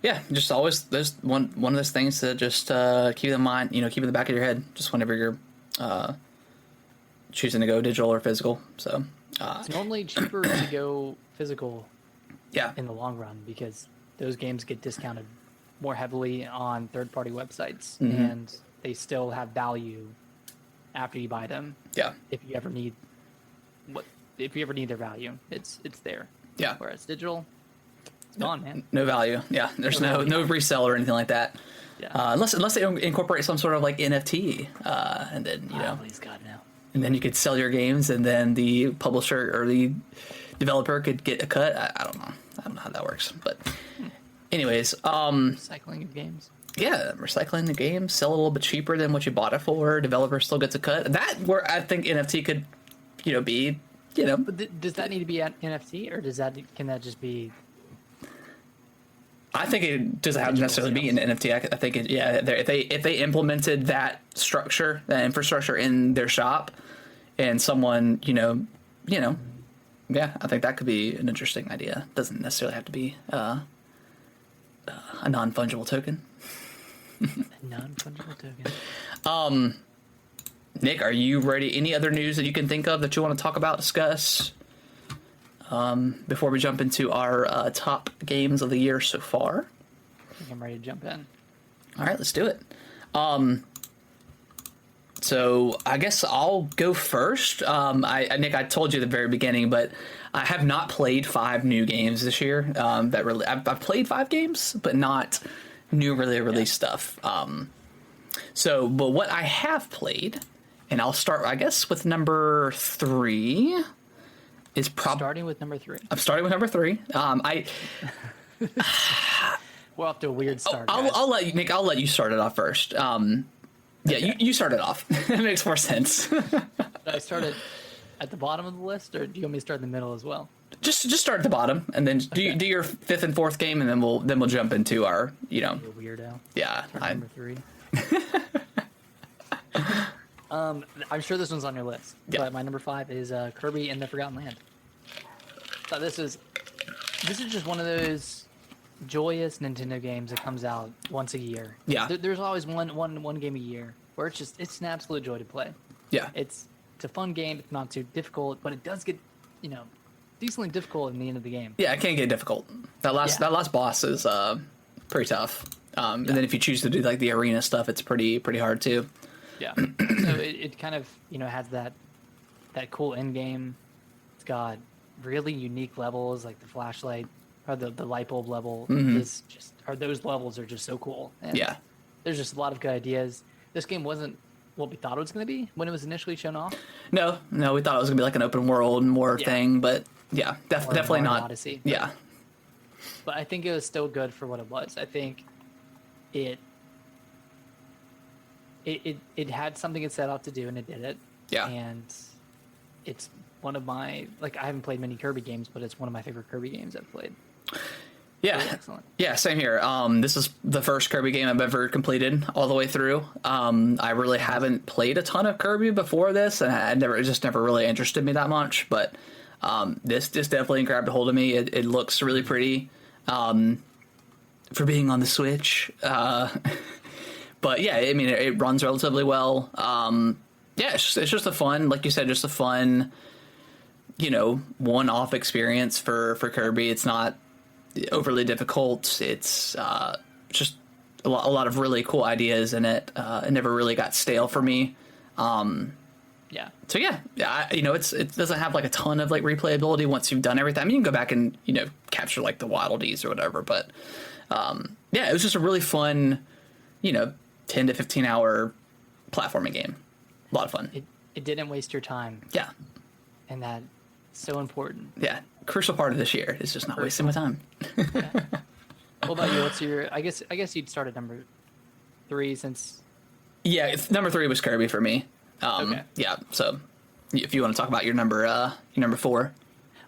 Yeah, just always there's one of those things to just keep in mind, keep in the back of your head, just whenever you're choosing to go digital or physical. So it's normally cheaper to go physical. Yeah. In the long run, because those games get discounted more heavily on third-party websites, and they still have value after you buy them. Yeah. If you ever need their value, it's there. Yeah. Whereas digital, it's gone, man. No value. Yeah. There's no resale or anything like that. Yeah. Unless they incorporate some sort of like NFT, and then please God, no. And then you could sell your games, and then the publisher or the developer could get a cut. I don't know how that works, but anyways, recycling of games. Yeah, recycling the games, sell a little bit cheaper than what you bought it for. Developer still gets a cut. That where I think NFT could, be, But does that need to be an NFT, or can that just be? I think it doesn't have to necessarily be an NFT. I think if they implemented that structure, that infrastructure in their shop, and someone, yeah, I think that could be an interesting idea. Doesn't necessarily have to be a non-fungible token. A non-fungible token. Nick, are you ready? Any other news that you can think of that you want to talk about, discuss, before we jump into our top games of the year so far? I think I'm ready to jump in. All right, let's do it. So I guess I'll go first. Nick, I told you at the very beginning, but I have not played 5 new games this year. I've played 5 games, but not new release stuff. But what I have played And I'll start, I guess, with number 3. Starting with number 3. I'm starting with number 3. We're off to a weird start. I'll let you, Nick. I'll let you start it off first. Okay. you start it off. It makes more sense. Should I start it at the bottom of the list, or do you want me to start in the middle as well? Just start at the bottom, and then do your 5th and 4th game, and then we'll jump into our You're a weirdo. Yeah. Number 3. I'm sure this one's on your list, but my number 5 is Kirby and the Forgotten Land. So this is just one of those joyous Nintendo games that comes out once a year. Yeah. There's always one game a year where it's an absolute joy to play. Yeah. It's a fun game. It's not too difficult, but it does get, decently difficult in the end of the game. Yeah, it can get difficult. That last boss is pretty tough. And then if you choose to do like the arena stuff, it's pretty hard too. Yeah. So it kind of, has that cool end game. It's got really unique levels, like the flashlight or the light bulb level is just, or those levels are just so cool. And Yeah. there's just a lot of good ideas. This game wasn't what we thought it was going to be when it was initially shown off. No, we thought it was gonna be like an open world more thing, but yeah, definitely not. Odyssey. Yeah. But I think it was still good for what it was. I think it had something it set out to do, and it did it. Yeah. And it's one of my, I haven't played many Kirby games, but it's one of my favorite Kirby games I've played. Yeah. Really excellent. Yeah, same here. This is the first Kirby game I've ever completed all the way through. I really haven't played a ton of Kirby before this, and it just never really interested me that much, but this definitely grabbed a hold of me. It looks really pretty for being on the Switch. But yeah, I mean, it runs relatively well. Yeah, it's just a fun, like you said, just a fun, one-off experience for Kirby. It's not overly difficult. It's just a lot of really cool ideas in it. It never really got stale for me. Yeah. So yeah, it doesn't have like a ton of like replayability once you've done everything. I mean, you can go back and capture like the Waddle Dees or whatever, but yeah, it was just a really fun, 10 to 15 hour platforming game. A lot of fun. It didn't waste your time. Yeah. And that's so important. Yeah. Crucial part of this year is just not wasting my time. Yeah. What about you? What's your, I guess you'd start at number 3 since. Yeah. Number 3 was Kirby for me. Okay. Yeah. So if you want to talk about your number 4.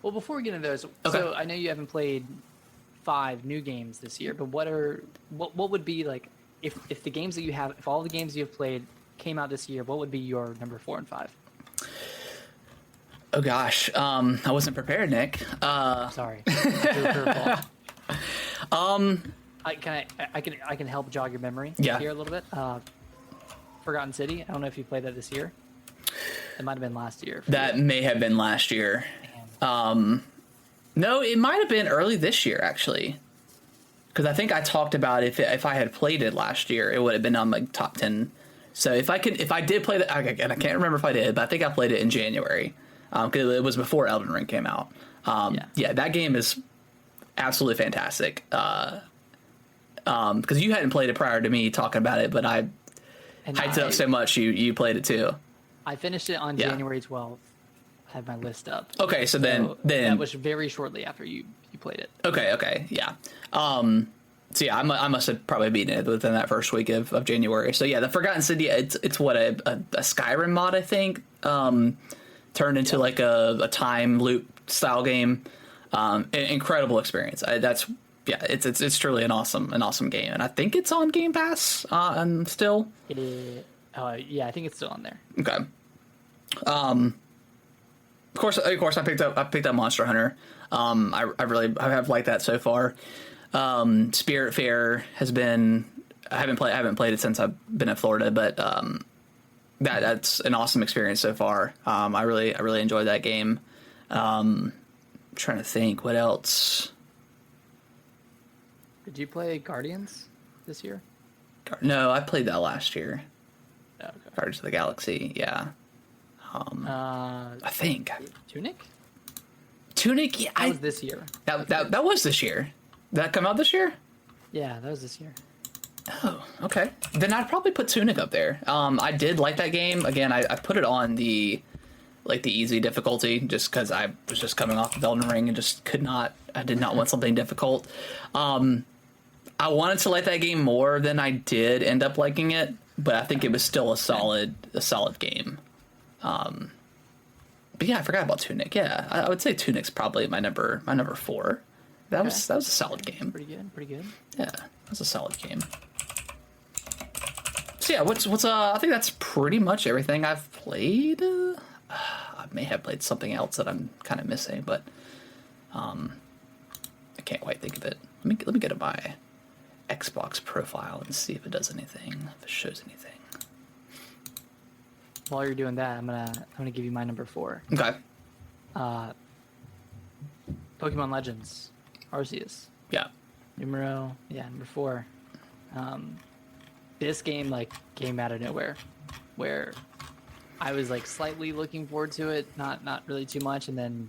Well, before we get into those, okay. So I know you haven't played 5 new games this year, but what would be like, if the games that you have, if all the games you've played came out this year, what would be your number 4 and 5? Oh gosh, I wasn't prepared, Nick. Sorry. I can help jog your memory here a little bit. Forgotten City. I don't know if you played that this year. It might have been last year. That may have been last year. No, it might have been early this year actually. Because I think I talked about if I had played it last year, it would have been on my top 10. So if I did play that, and I can't remember if I did, but I think I played it in January because it was before Elden Ring came out. Yeah, that game is absolutely fantastic. Because you hadn't played it prior to me talking about it, but I hyped it up so much you played it too. I finished it on January 12th. I have my list up. Okay, so then that was very shortly after you played it. Okay, yeah. So yeah, I must have probably beaten it within that first week of January. So yeah, the Forgotten City, it's what a Skyrim mod, I think, turned into like a time loop style game. Incredible experience. It's truly an awesome game, and I think it's on Game Pass and still. Yeah, I think it's still on there. Okay. Of course, I picked up Monster Hunter. I have liked that so far. Spiritfarer has been. I haven't played it since I've been in Florida, but that's an awesome experience so far. I really enjoyed that game. Trying to think what else. Did you play Guardians this year? No, I played that last year. Oh, okay. Guardians of the Galaxy, yeah. I think Tunic. Yeah, that was this year. That was this year. Did that come out this year? Yeah, that was this year. Oh, okay. Then I'd probably put Tunic up there. I did like that game. Again, I put it on the easy difficulty just because I was just coming off of Elden Ring and just I did not want something difficult. I wanted to like that game more than I did end up liking it, but I think it was still a solid game. But yeah, I forgot about Tunic. Yeah, I would say Tunic's probably my number 4. That was a solid game. Pretty good. Yeah, that was a solid game. So yeah, what's I think that's pretty much everything I've played. I may have played something else that I'm kind of missing, but I can't quite think of it. Let me go to my Xbox profile and see if it does anything, if it shows anything. While you're doing that, I'm gonna give you my number 4. Okay. Pokemon Legends, Arceus. Yeah. Number 4. This game came out of nowhere, where I was slightly looking forward to it, not really too much, and then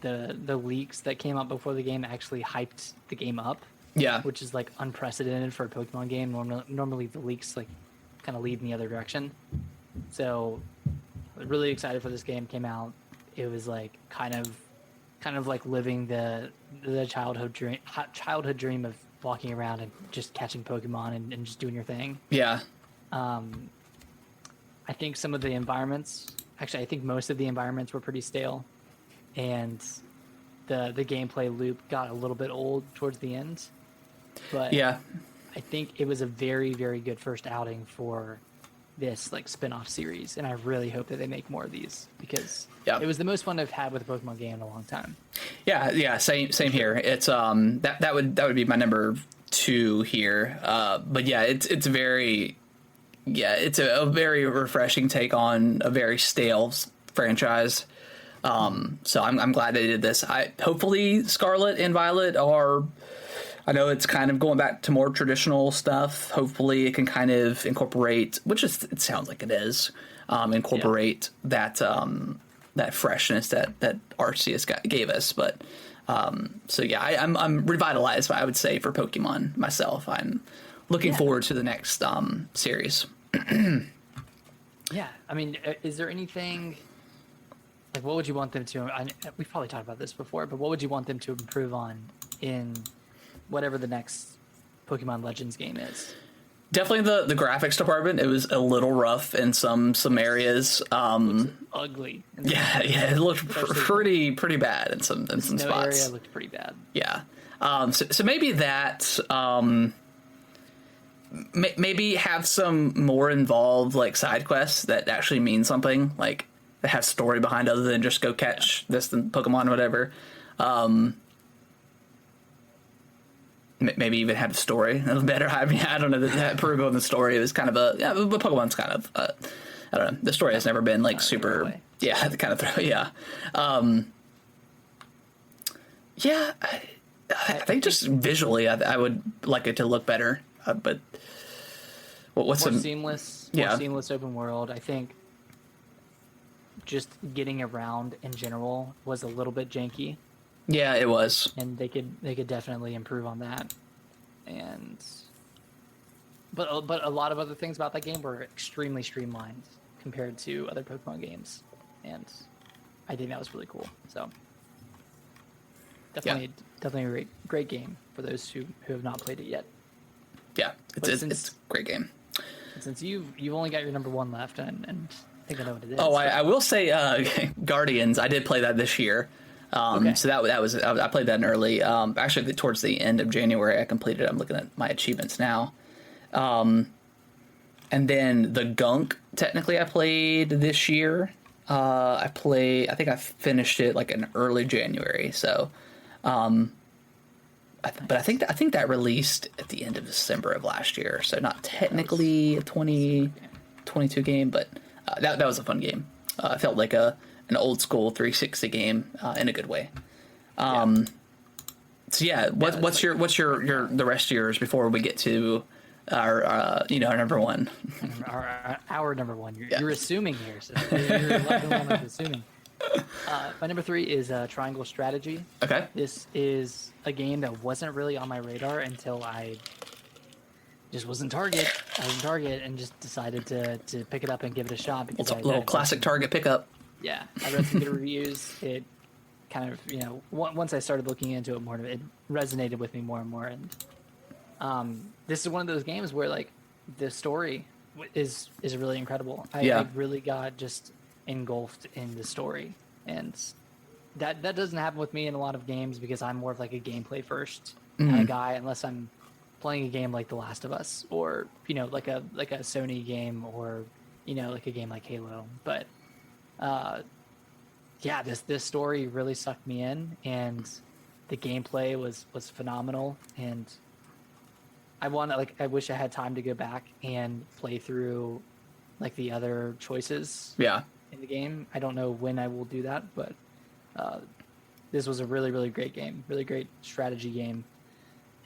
the leaks that came out before the game actually hyped the game up. Yeah. Which is unprecedented for a Pokemon game. Normally the leaks kind of lead in the other direction. So I was really excited for this game. Came out. It was kind of like living the childhood dream of walking around and just catching Pokemon and just doing your thing. Yeah. I think some of the environments, actually, I think most of the environments were pretty stale, and the gameplay loop got a little bit old towards the end. But yeah, I think it was a very, very good first outing for this spin-off series, and I really hope that they make more of these, because it was the most fun I've had with a Pokemon game in a long time. Yeah, same here. It's that would be my number 2 here. But yeah, it's very a very refreshing take on a very stale franchise. So I'm glad they did this. Hopefully Scarlet and Violet are. I know it's kind of going back to more traditional stuff. Hopefully it can kind of incorporate, it sounds like it is, incorporate that freshness that Arceus gave us. But so yeah, I'm revitalized, I would say, for Pokemon myself. I'm looking forward to the next series. Yeah, I mean, is there anything what would you want them to? We've probably talked about this before, but what would you want them to improve on in whatever the next Pokemon Legends game is? Definitely the graphics department. It was a little rough in some areas. Ugly. Yeah, it looked pretty bad in some spots. Area looked pretty bad. Yeah. So maybe that. Maybe have some more involved side quests that actually mean something, that have story behind, other than just go catch this Pokemon or whatever. Maybe even have a story a little better. I mean, I don't know, that Perugo in the story is kind of but Pokemon's kind of I don't know. The story has never been super. Yeah, kind of throw. Yeah. Yeah. I think just visually, I would like it to look better. But what's more seamless? More seamless open world. I think just getting around in general was a little bit janky. Yeah, it was, and they could definitely improve on that. But a lot of other things about that game were extremely streamlined compared to other Pokemon games, and I think that was really cool. So definitely a great game for those who have not played it yet. Yeah, it's a great game. Since you've only got your number 1 left, and I think I know what it is. Oh, so. I will say Guardians. I did play that this year. So that was I played that in early. Actually, towards the end of January, I completed it. I'm looking at my achievements now. And then the Gunk, technically, I played this year. I think I finished it in early January. So, but I think that released at the end of December of last year. So not technically a 2022 game, but that was a fun game. It felt like an old school 360 game in a good way. So yeah, what's your the rest of yours before we get to our our number 1? Our number 1. You're assuming here, so you're the one that's assuming. My number 3 is Triangle Strategy. Okay. This is a game that wasn't really on my radar until I just wasn't Target. I was in Target and just decided to pick it up and give it a shot because It's a little classic Target pickup. Yeah, I read some good reviews. It kind of, once I started looking into it more, it resonated with me more and more. And this is one of those games where like the story is really incredible. I really got just engulfed in the story, and that doesn't happen with me in a lot of games because I'm more of like a gameplay first kind of guy, unless I'm playing a game like The Last of Us or like a Sony game or like a game like Halo. But yeah, this story really sucked me in, and the gameplay was phenomenal. And I wish I had time to go back and play through like the other choices in the game. I don't know when I will do that, but this was a really, really great game, really great strategy game,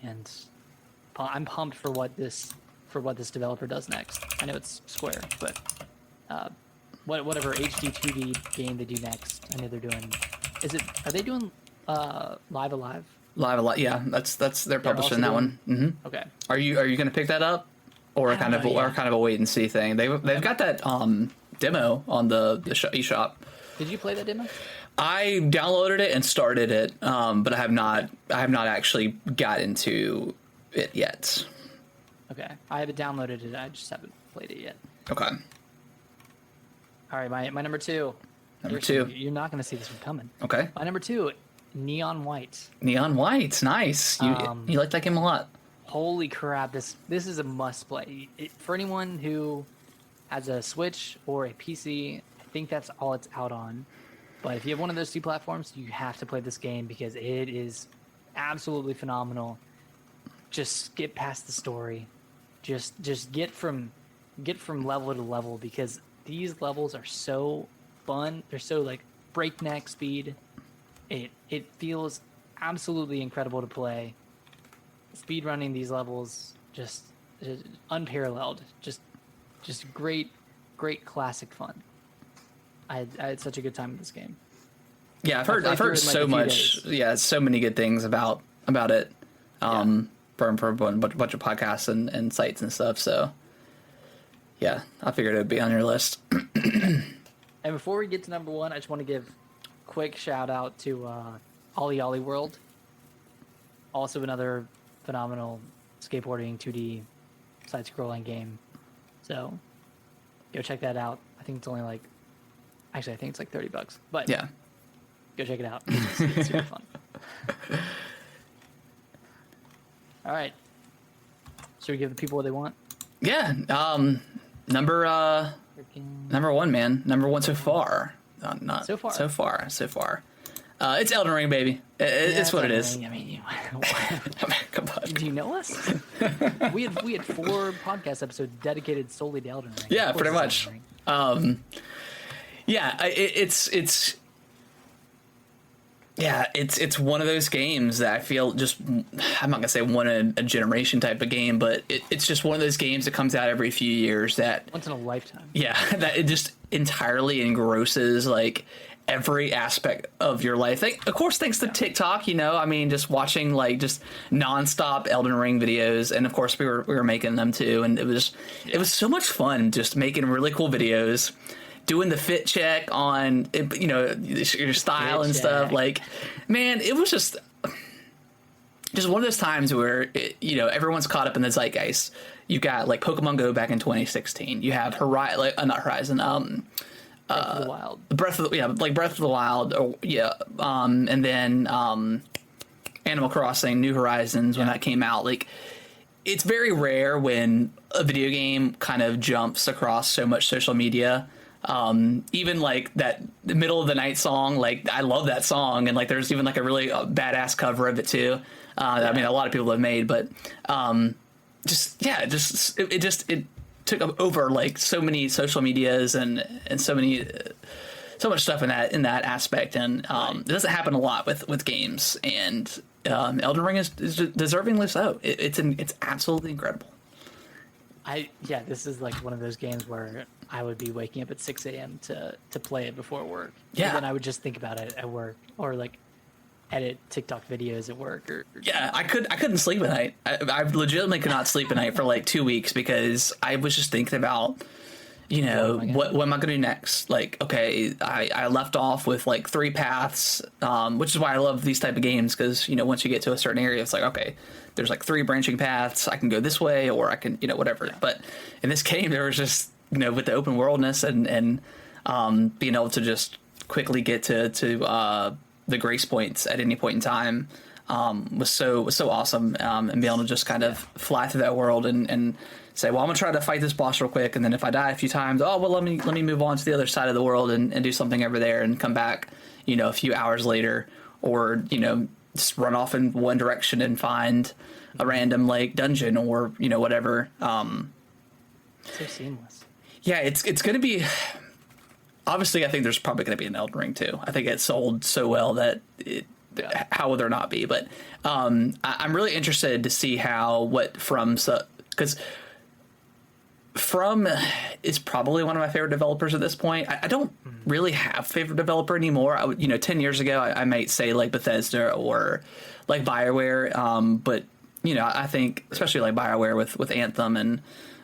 and I'm pumped for what this developer does next. I know it's Square, but whatever HD 2D game they do next, I know they're doing. Are they doing Live Alive? Live Alive, yeah. That's they're publishing that one. Mm-hmm. Okay. Are you going to pick that up, or kind of a wait and see thing? They've got that demo on the eShop. Did you play that demo? I downloaded it and started it, but I have not actually got into it yet. Okay, I haven't downloaded it. I just haven't played it yet. Okay. All right, my number two. You're not going to see this one coming. Okay. My number two, Neon White. Neon White, nice. You like that game a lot. Holy crap! This is a must play for anyone who has a Switch or a PC. I think that's all it's out on. But if you have one of those two platforms, you have to play this game because it is absolutely phenomenal. Just skip past the story. Just get from level to level because these levels are so fun. They're so like breakneck speed. It feels absolutely incredible to play. Speed running these levels just unparalleled. Just great classic fun. I had such a good time with this game. Yeah, I've heard so much. Yeah, so many good things about it. From a bunch of podcasts and sites and stuff. So yeah, I figured it would be on your list. And before we get to number one, I just want to give a quick shout out to Ollie Ollie World. Also another phenomenal skateboarding 2D side-scrolling game. So go check that out. I think it's only like, actually I think it's like $30, but yeah, go check it out. It's super fun. All right. Should we give the people what they want? Yeah. Number one, man. Number one so far. Not so far. So far. It's Elden Ring, baby. It's what it is. I mean, come on. Do you know us? we had 4 podcast episodes dedicated solely to Elden Ring. Yeah, pretty much. Yeah, it's one of those games that I feel just, I'm not gonna say one in a generation type of game, but it's just one of those games that comes out every few years that once in a lifetime. Yeah, that it just entirely engrosses like every aspect of your life. Of course, thanks to TikTok, I mean, just watching like just nonstop Elden Ring videos, and of course we were making them too, and it was so much fun just making really cool videos. Doing the fit check on, your style and stuff. Like, man, it was just one of those times where, everyone's caught up in the zeitgeist. You got, like, Pokemon Go back in 2016. You have not Horizon, Breath of the Wild. Breath of the Wild. And then Animal Crossing, New Horizons, when that came out. Like, it's very rare when a video game kind of jumps across so much social media. Even like that the middle of the night song, like I love that song, and like there's even like a really badass cover of it too. I mean, a lot of people have made, but it took over like so many social medias and so much stuff in that aspect, and it doesn't happen a lot with games, and Elden Ring is deservingly so. It's absolutely incredible. This is like one of those games where I would be waking up at 6 a.m. to play it before work. Yeah. And then I would just think about it at work, or like edit TikTok videos at work. Yeah, I couldn't sleep at night. I legitimately could not sleep at night for like 2 weeks because I was just thinking about, what am I going to do next? Like, okay, I left off with like 3 paths, which is why I love these type of games because, once you get to a certain area, it's like, okay, there's like 3 branching paths. I can go this way or I can, whatever. Yeah. But in this game, there was just, with the open worldness and being able to just quickly get to the grace points at any point in time was so awesome, and being able to just kind of fly through that world and say, well, I'm gonna try to fight this boss real quick, and then if I die a few times, let me move on to the other side of the world and do something over there and come back a few hours later, or just run off in one direction and find a random like dungeon or whatever. So seamless. Yeah, it's gonna be. Obviously, I think there's probably going to be an Elden Ring too. I think it sold so well that how would there not be? But I'm really interested to see because From is probably one of my favorite developers at this point. I don't really have a favorite developer anymore. 10 years ago, I might say like Bethesda or like BioWare. But I think especially like BioWare with Anthem and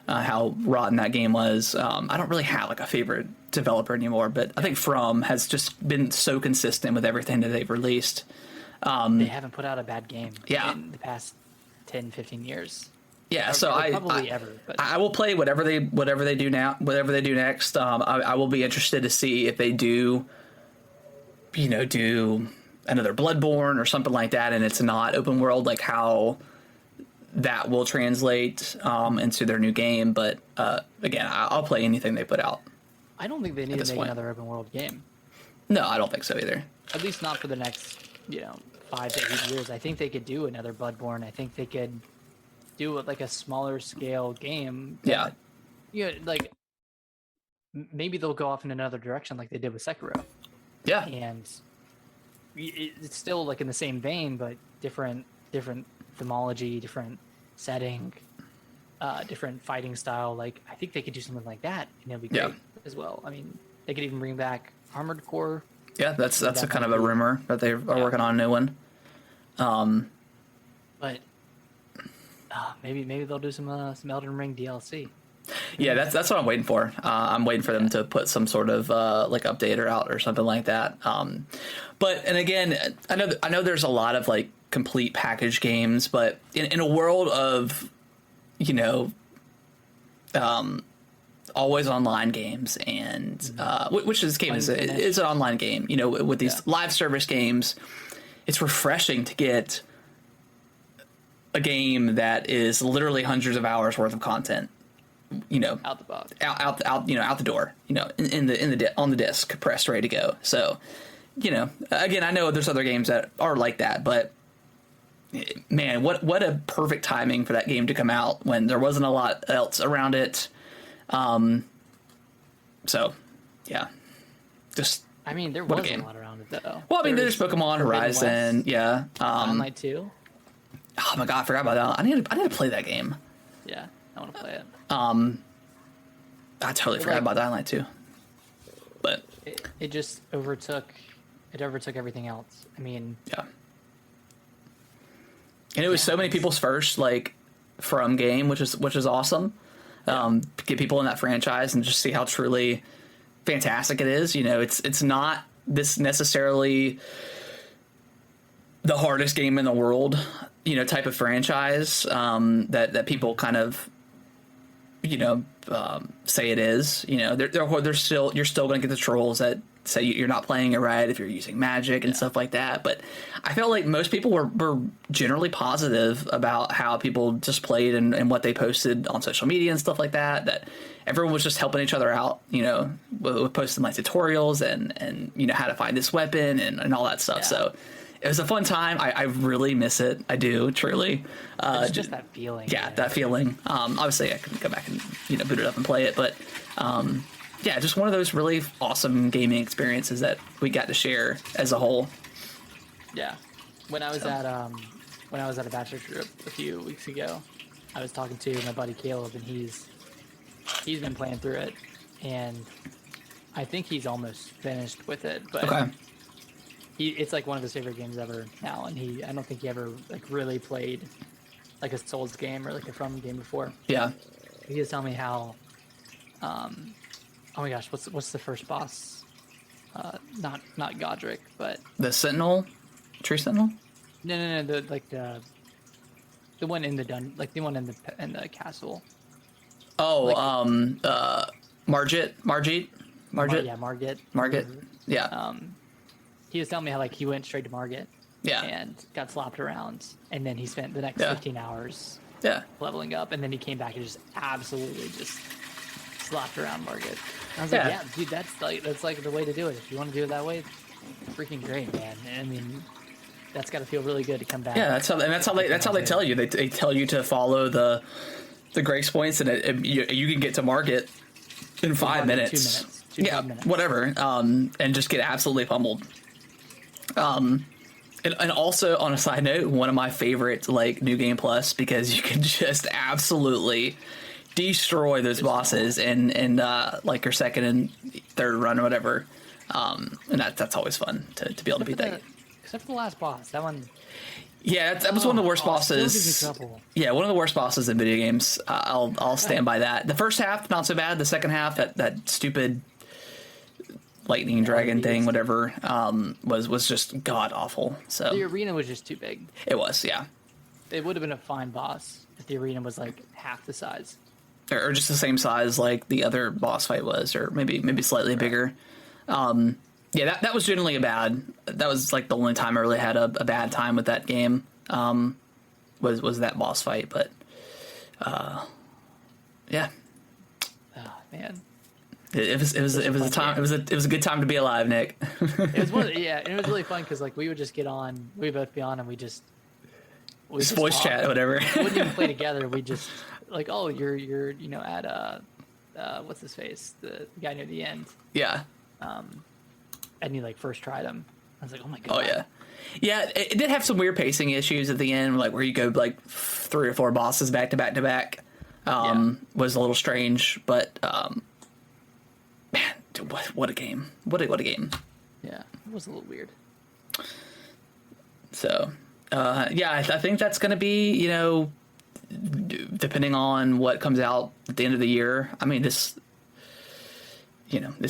how rotten that game was. I don't really have like a favorite developer anymore, but I think From has just been so consistent with everything that they've released. They haven't put out a bad game in the past 10, 15 years. Yeah, so I will play whatever they do now, whatever they do next. I will be interested to see if they do another Bloodborne or something like that, and it's not open world, like how that will translate into their new game. But again, I'll play anything they put out. I don't think they need to make another open world game. No, I don't think so either. At least not for the next 5 to 8 years. I think they could do another Bloodborne. I think they could do like a smaller scale game. That, like maybe they'll go off in another direction like they did with Sekiro. Yeah, and it's still like in the same vein, but different themology, different setting, different fighting style. Like I think they could do something like that, and it'll be great as well. I mean, they could even bring back Armored Core. Yeah, that's a kind of a rumor that they are working on a new one. But maybe they'll do some Elden Ring DLC. Yeah, that's what I'm waiting for. I'm waiting for them to put some sort of like updater out or something like that. But again, I know there's a lot of like complete package games, but in a world of always online games and which this game is an online game. With these live service games, it's refreshing to get a game that is literally hundreds of hours worth of content. Out the box, out the door. On the disc, pressed, ready to go. So, again, I know there's other games that are like that, but man, what a perfect timing for that game to come out when there wasn't a lot else around it. So, yeah, just. I mean, there was a lot around it though. Well, I mean, there's Pokemon Horizon, Online 2. Oh my god, I forgot about that. I need to play that game. Yeah, I want to play it. I totally forgot about Dying Light 2. But it just overtook everything else. I mean, yeah. And it was so many people's first From game, which is awesome. Get people in that franchise and just see how truly fantastic it is. It's not this necessarily the hardest game in the world, type of franchise that people kind of say it is. There's still, you're still going to get the trolls that say you're not playing it right if you're using magic and stuff like that. But I felt like most people were generally positive about how people just played and what they posted on social media and stuff like that. That everyone was just helping each other out, with posting like tutorials and how to find this weapon and all that stuff. Yeah. So it was a fun time. I really miss it. I do, truly. It's just that feeling. Yeah, that feeling. Obviously, I can go back and boot it up and play it, but yeah, just one of those really awesome gaming experiences that we got to share as a whole. Yeah, when I was at a bachelor trip a few weeks ago, I was talking to my buddy Caleb, and he's been playing through it, and I think he's almost finished with it. But okay. it's like one of his favorite games ever now, and I don't think he ever like really played like a Souls game or like a From game before. Yeah. He was telling me how, oh my gosh, what's the first boss? Not Godric, but The Sentinel, Tree Sentinel. no, the one in the the one in the castle. Oh, Like- Margit. Yeah, Margit. Margit. Yeah. He was telling me how like he went straight to Margit. Yeah. And got slapped around, and then he spent the next Yeah. 15 hours Yeah. leveling up, and then he came back and just absolutely just slapped around Margit. I was like, Yeah. yeah, dude, that's like the way to do it. If you want to do it that way, freaking great, man. I mean, that's got to feel really good to come back. Yeah, that's how they tell you. They tell you to follow the grace points, and you can get to Margit in 5 minutes. 2 minutes. 2 to Yeah, 5 minutes. whatever. And just get absolutely pummeled. And also on a side note, one of my favorite like New Game Plus, because you can just absolutely destroy those bosses in like your second and third run or whatever. And that's always fun to be able to beat that. Except for the last boss, that one. Yeah, that was one of the worst Still gives bosses. me trouble. Yeah, one of the worst bosses in video games. I'll stand by that. The first half not so bad. The second half, that stupid lightning dragon thing, whatever, was just god awful. So The arena was just too big. it was, yeah, It would have been a fine boss if the arena was like half the size. or just the same size like the other boss fight was, or maybe slightly bigger. Yeah, that was generally a bad. That was like the only time I really had a bad time with that game. Was that boss fight, but yeah, Oh man. it was a time. It was a good time to be alive, Nick. It was yeah, and it was really fun because like we would just get on, we'd both be on, and we just Voice talk. chat or whatever. We wouldn't even play together. We just like, oh, you're at what's his face, the guy near the end, Yeah. and you like first tried him. I was like, oh my god. Oh yeah. Yeah, it did have some weird pacing issues at the end, like where you go like 3 or 4 bosses back to back to back. Was a little strange, but man, dude, what a game! What a game! Yeah, it was a little weird. So, yeah, I think that's going to be, depending on what comes out at the end of the year. I mean, this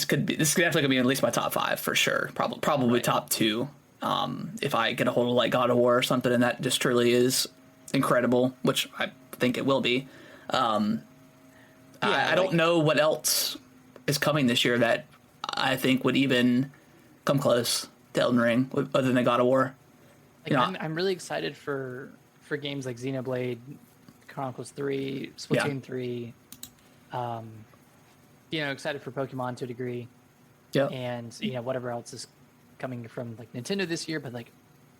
could definitely be at least my top 5 for sure. Probably Right. top 2. If I get a hold of like God of War or something, and that just truly is incredible, which I think it will be. I don't know what else is coming this year that I think would even come close to Elden Ring, other than God of War. Like, I'm really excited for games like Xenoblade Chronicles 3, Splatoon 3. Excited for Pokemon to a degree, Yep. and whatever else is coming from like Nintendo this year. But like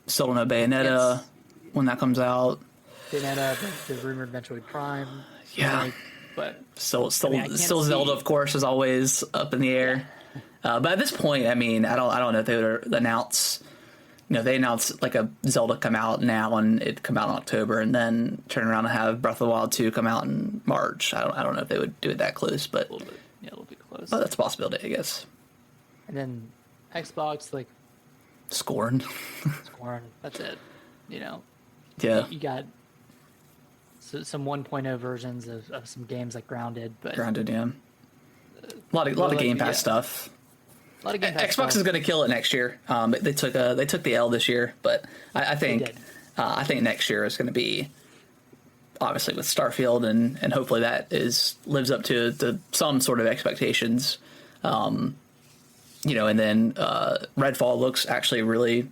Still don't know Bayonetta when that comes out. Bayonetta, the rumored Metroid Prime. Yeah. remake, but Still I can't Zelda, see- of course, is always up in the air. But at this point, I mean, I don't know if they would announce. They announced like a Zelda come out now, and it come out in October, and then turn around and have Breath of the Wild 2 come out in March. I don't know if they would do it that close, but a little bit close. that's a possibility, I guess. And then Xbox, like Scorn. Scorn. That's it. Yeah. You got some 1.0 versions of some games like Grounded, but Grounded, yeah. A lot of Game Pass stuff. a lot of Game Pass Xbox stuff. is going to kill it next year. They took the L this year, but I think did. next year is going to be obviously with Starfield, and hopefully that lives up to some sort of expectations. And then Redfall looks actually really,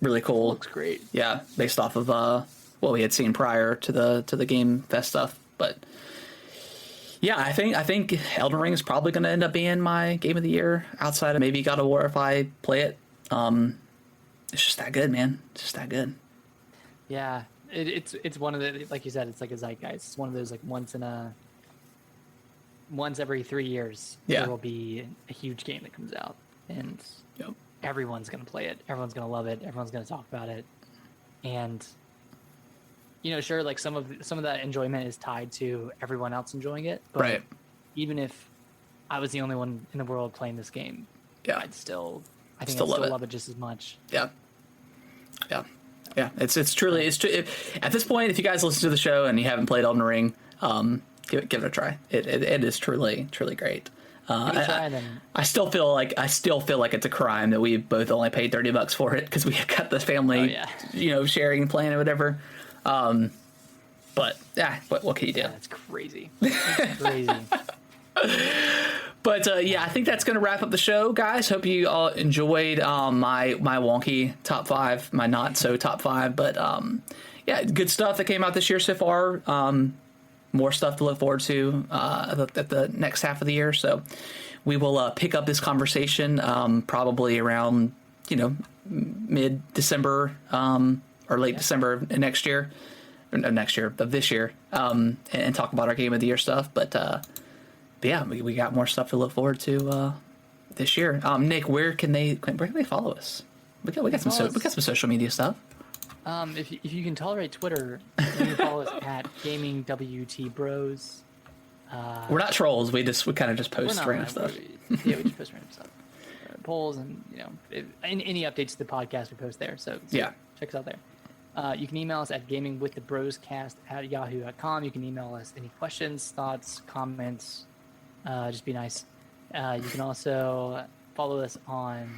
really cool. Looks great. Yeah, based off of what we had seen prior to the Game Fest stuff, but. Yeah, I think Elden Ring is probably going to end up being my game of the year, outside of maybe God of War if I play it. It's just that good, man. It's just that good. Yeah, it's one of the, like you said, it's like a zeitgeist. It's one of those like once every 3 years there will be a huge game that comes out, and everyone's gonna play it. Everyone's gonna love it. Everyone's gonna talk about it, and sure, like some of that enjoyment is tied to everyone else enjoying it. But Right. even if I was the only one in the world playing this game, Yeah. I'd still I think Still I love still it. love it just as much. Yeah. Yeah. Yeah. It's truly, at this point, if you guys listen to the show and you haven't played Elden Ring, give it a try. It is truly, truly great. Give it a try, and then I still feel like it's a crime that we both only paid $30 for it because we got the family, sharing plan or whatever. But what can you do? yeah, that's crazy. That's crazy. But I think that's going to wrap up the show, guys. Hope you all enjoyed my wonky top 5, my not so top 5. But good stuff that came out this year so far. More stuff to look forward to at the next half of the year. So we will pick up this conversation probably around mid-December or late December next year. Of this year, and talk about our game of the year stuff. But yeah, we got more stuff to look forward to this year. Nick, where can they follow us? We got some social media stuff. If you can tolerate Twitter, you can follow us at GamingWTBros. We're not trolls. We kind of just post We're not, random stuff. We just post random stuff. Polls and any updates to the podcast we post there. So check us out there. You can email us at gamingwiththebroscast@yahoo.com. You can email us any questions, thoughts, comments. Just be nice. You can also follow us on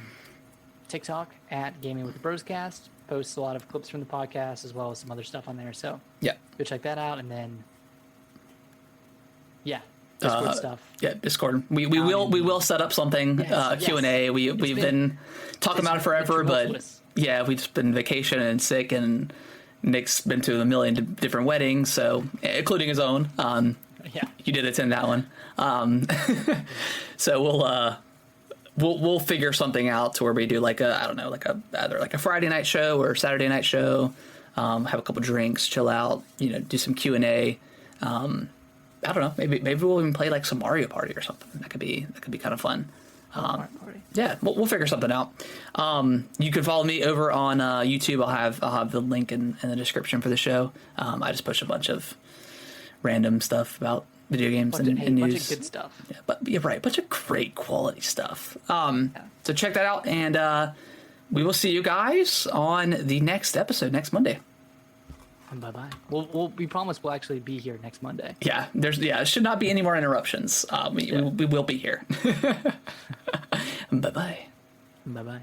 TikTok at Gaming with the Broscast. Posts a lot of clips from the podcast as well as some other stuff on there. So go check that out. And then Discord stuff. Yeah, Discord. We will set up something Q&A. We've been talking about it forever, but we've just been vacation and sick, and Nick's been to a million different weddings, so including his own. You did attend that one. So we'll figure something out to where we do either a Friday night show or Saturday night show. Have a couple drinks, chill out, do some Q&A. I don't know. Maybe we'll even play like some Mario Party or something. That could be kind of fun. Mario Party. Yeah, we'll figure something out. You can follow me over on YouTube. I'll have the link in the description for the show. I just push a bunch of random stuff about video games and news. Bunch of good stuff. Yeah, but you're right. Bunch of great quality stuff. So check that out, and we will see you guys on the next episode next Monday. And bye-bye. We promise we'll actually be here next Monday. Yeah, there should not be any more interruptions. We will be here. Bye-bye. Bye-bye.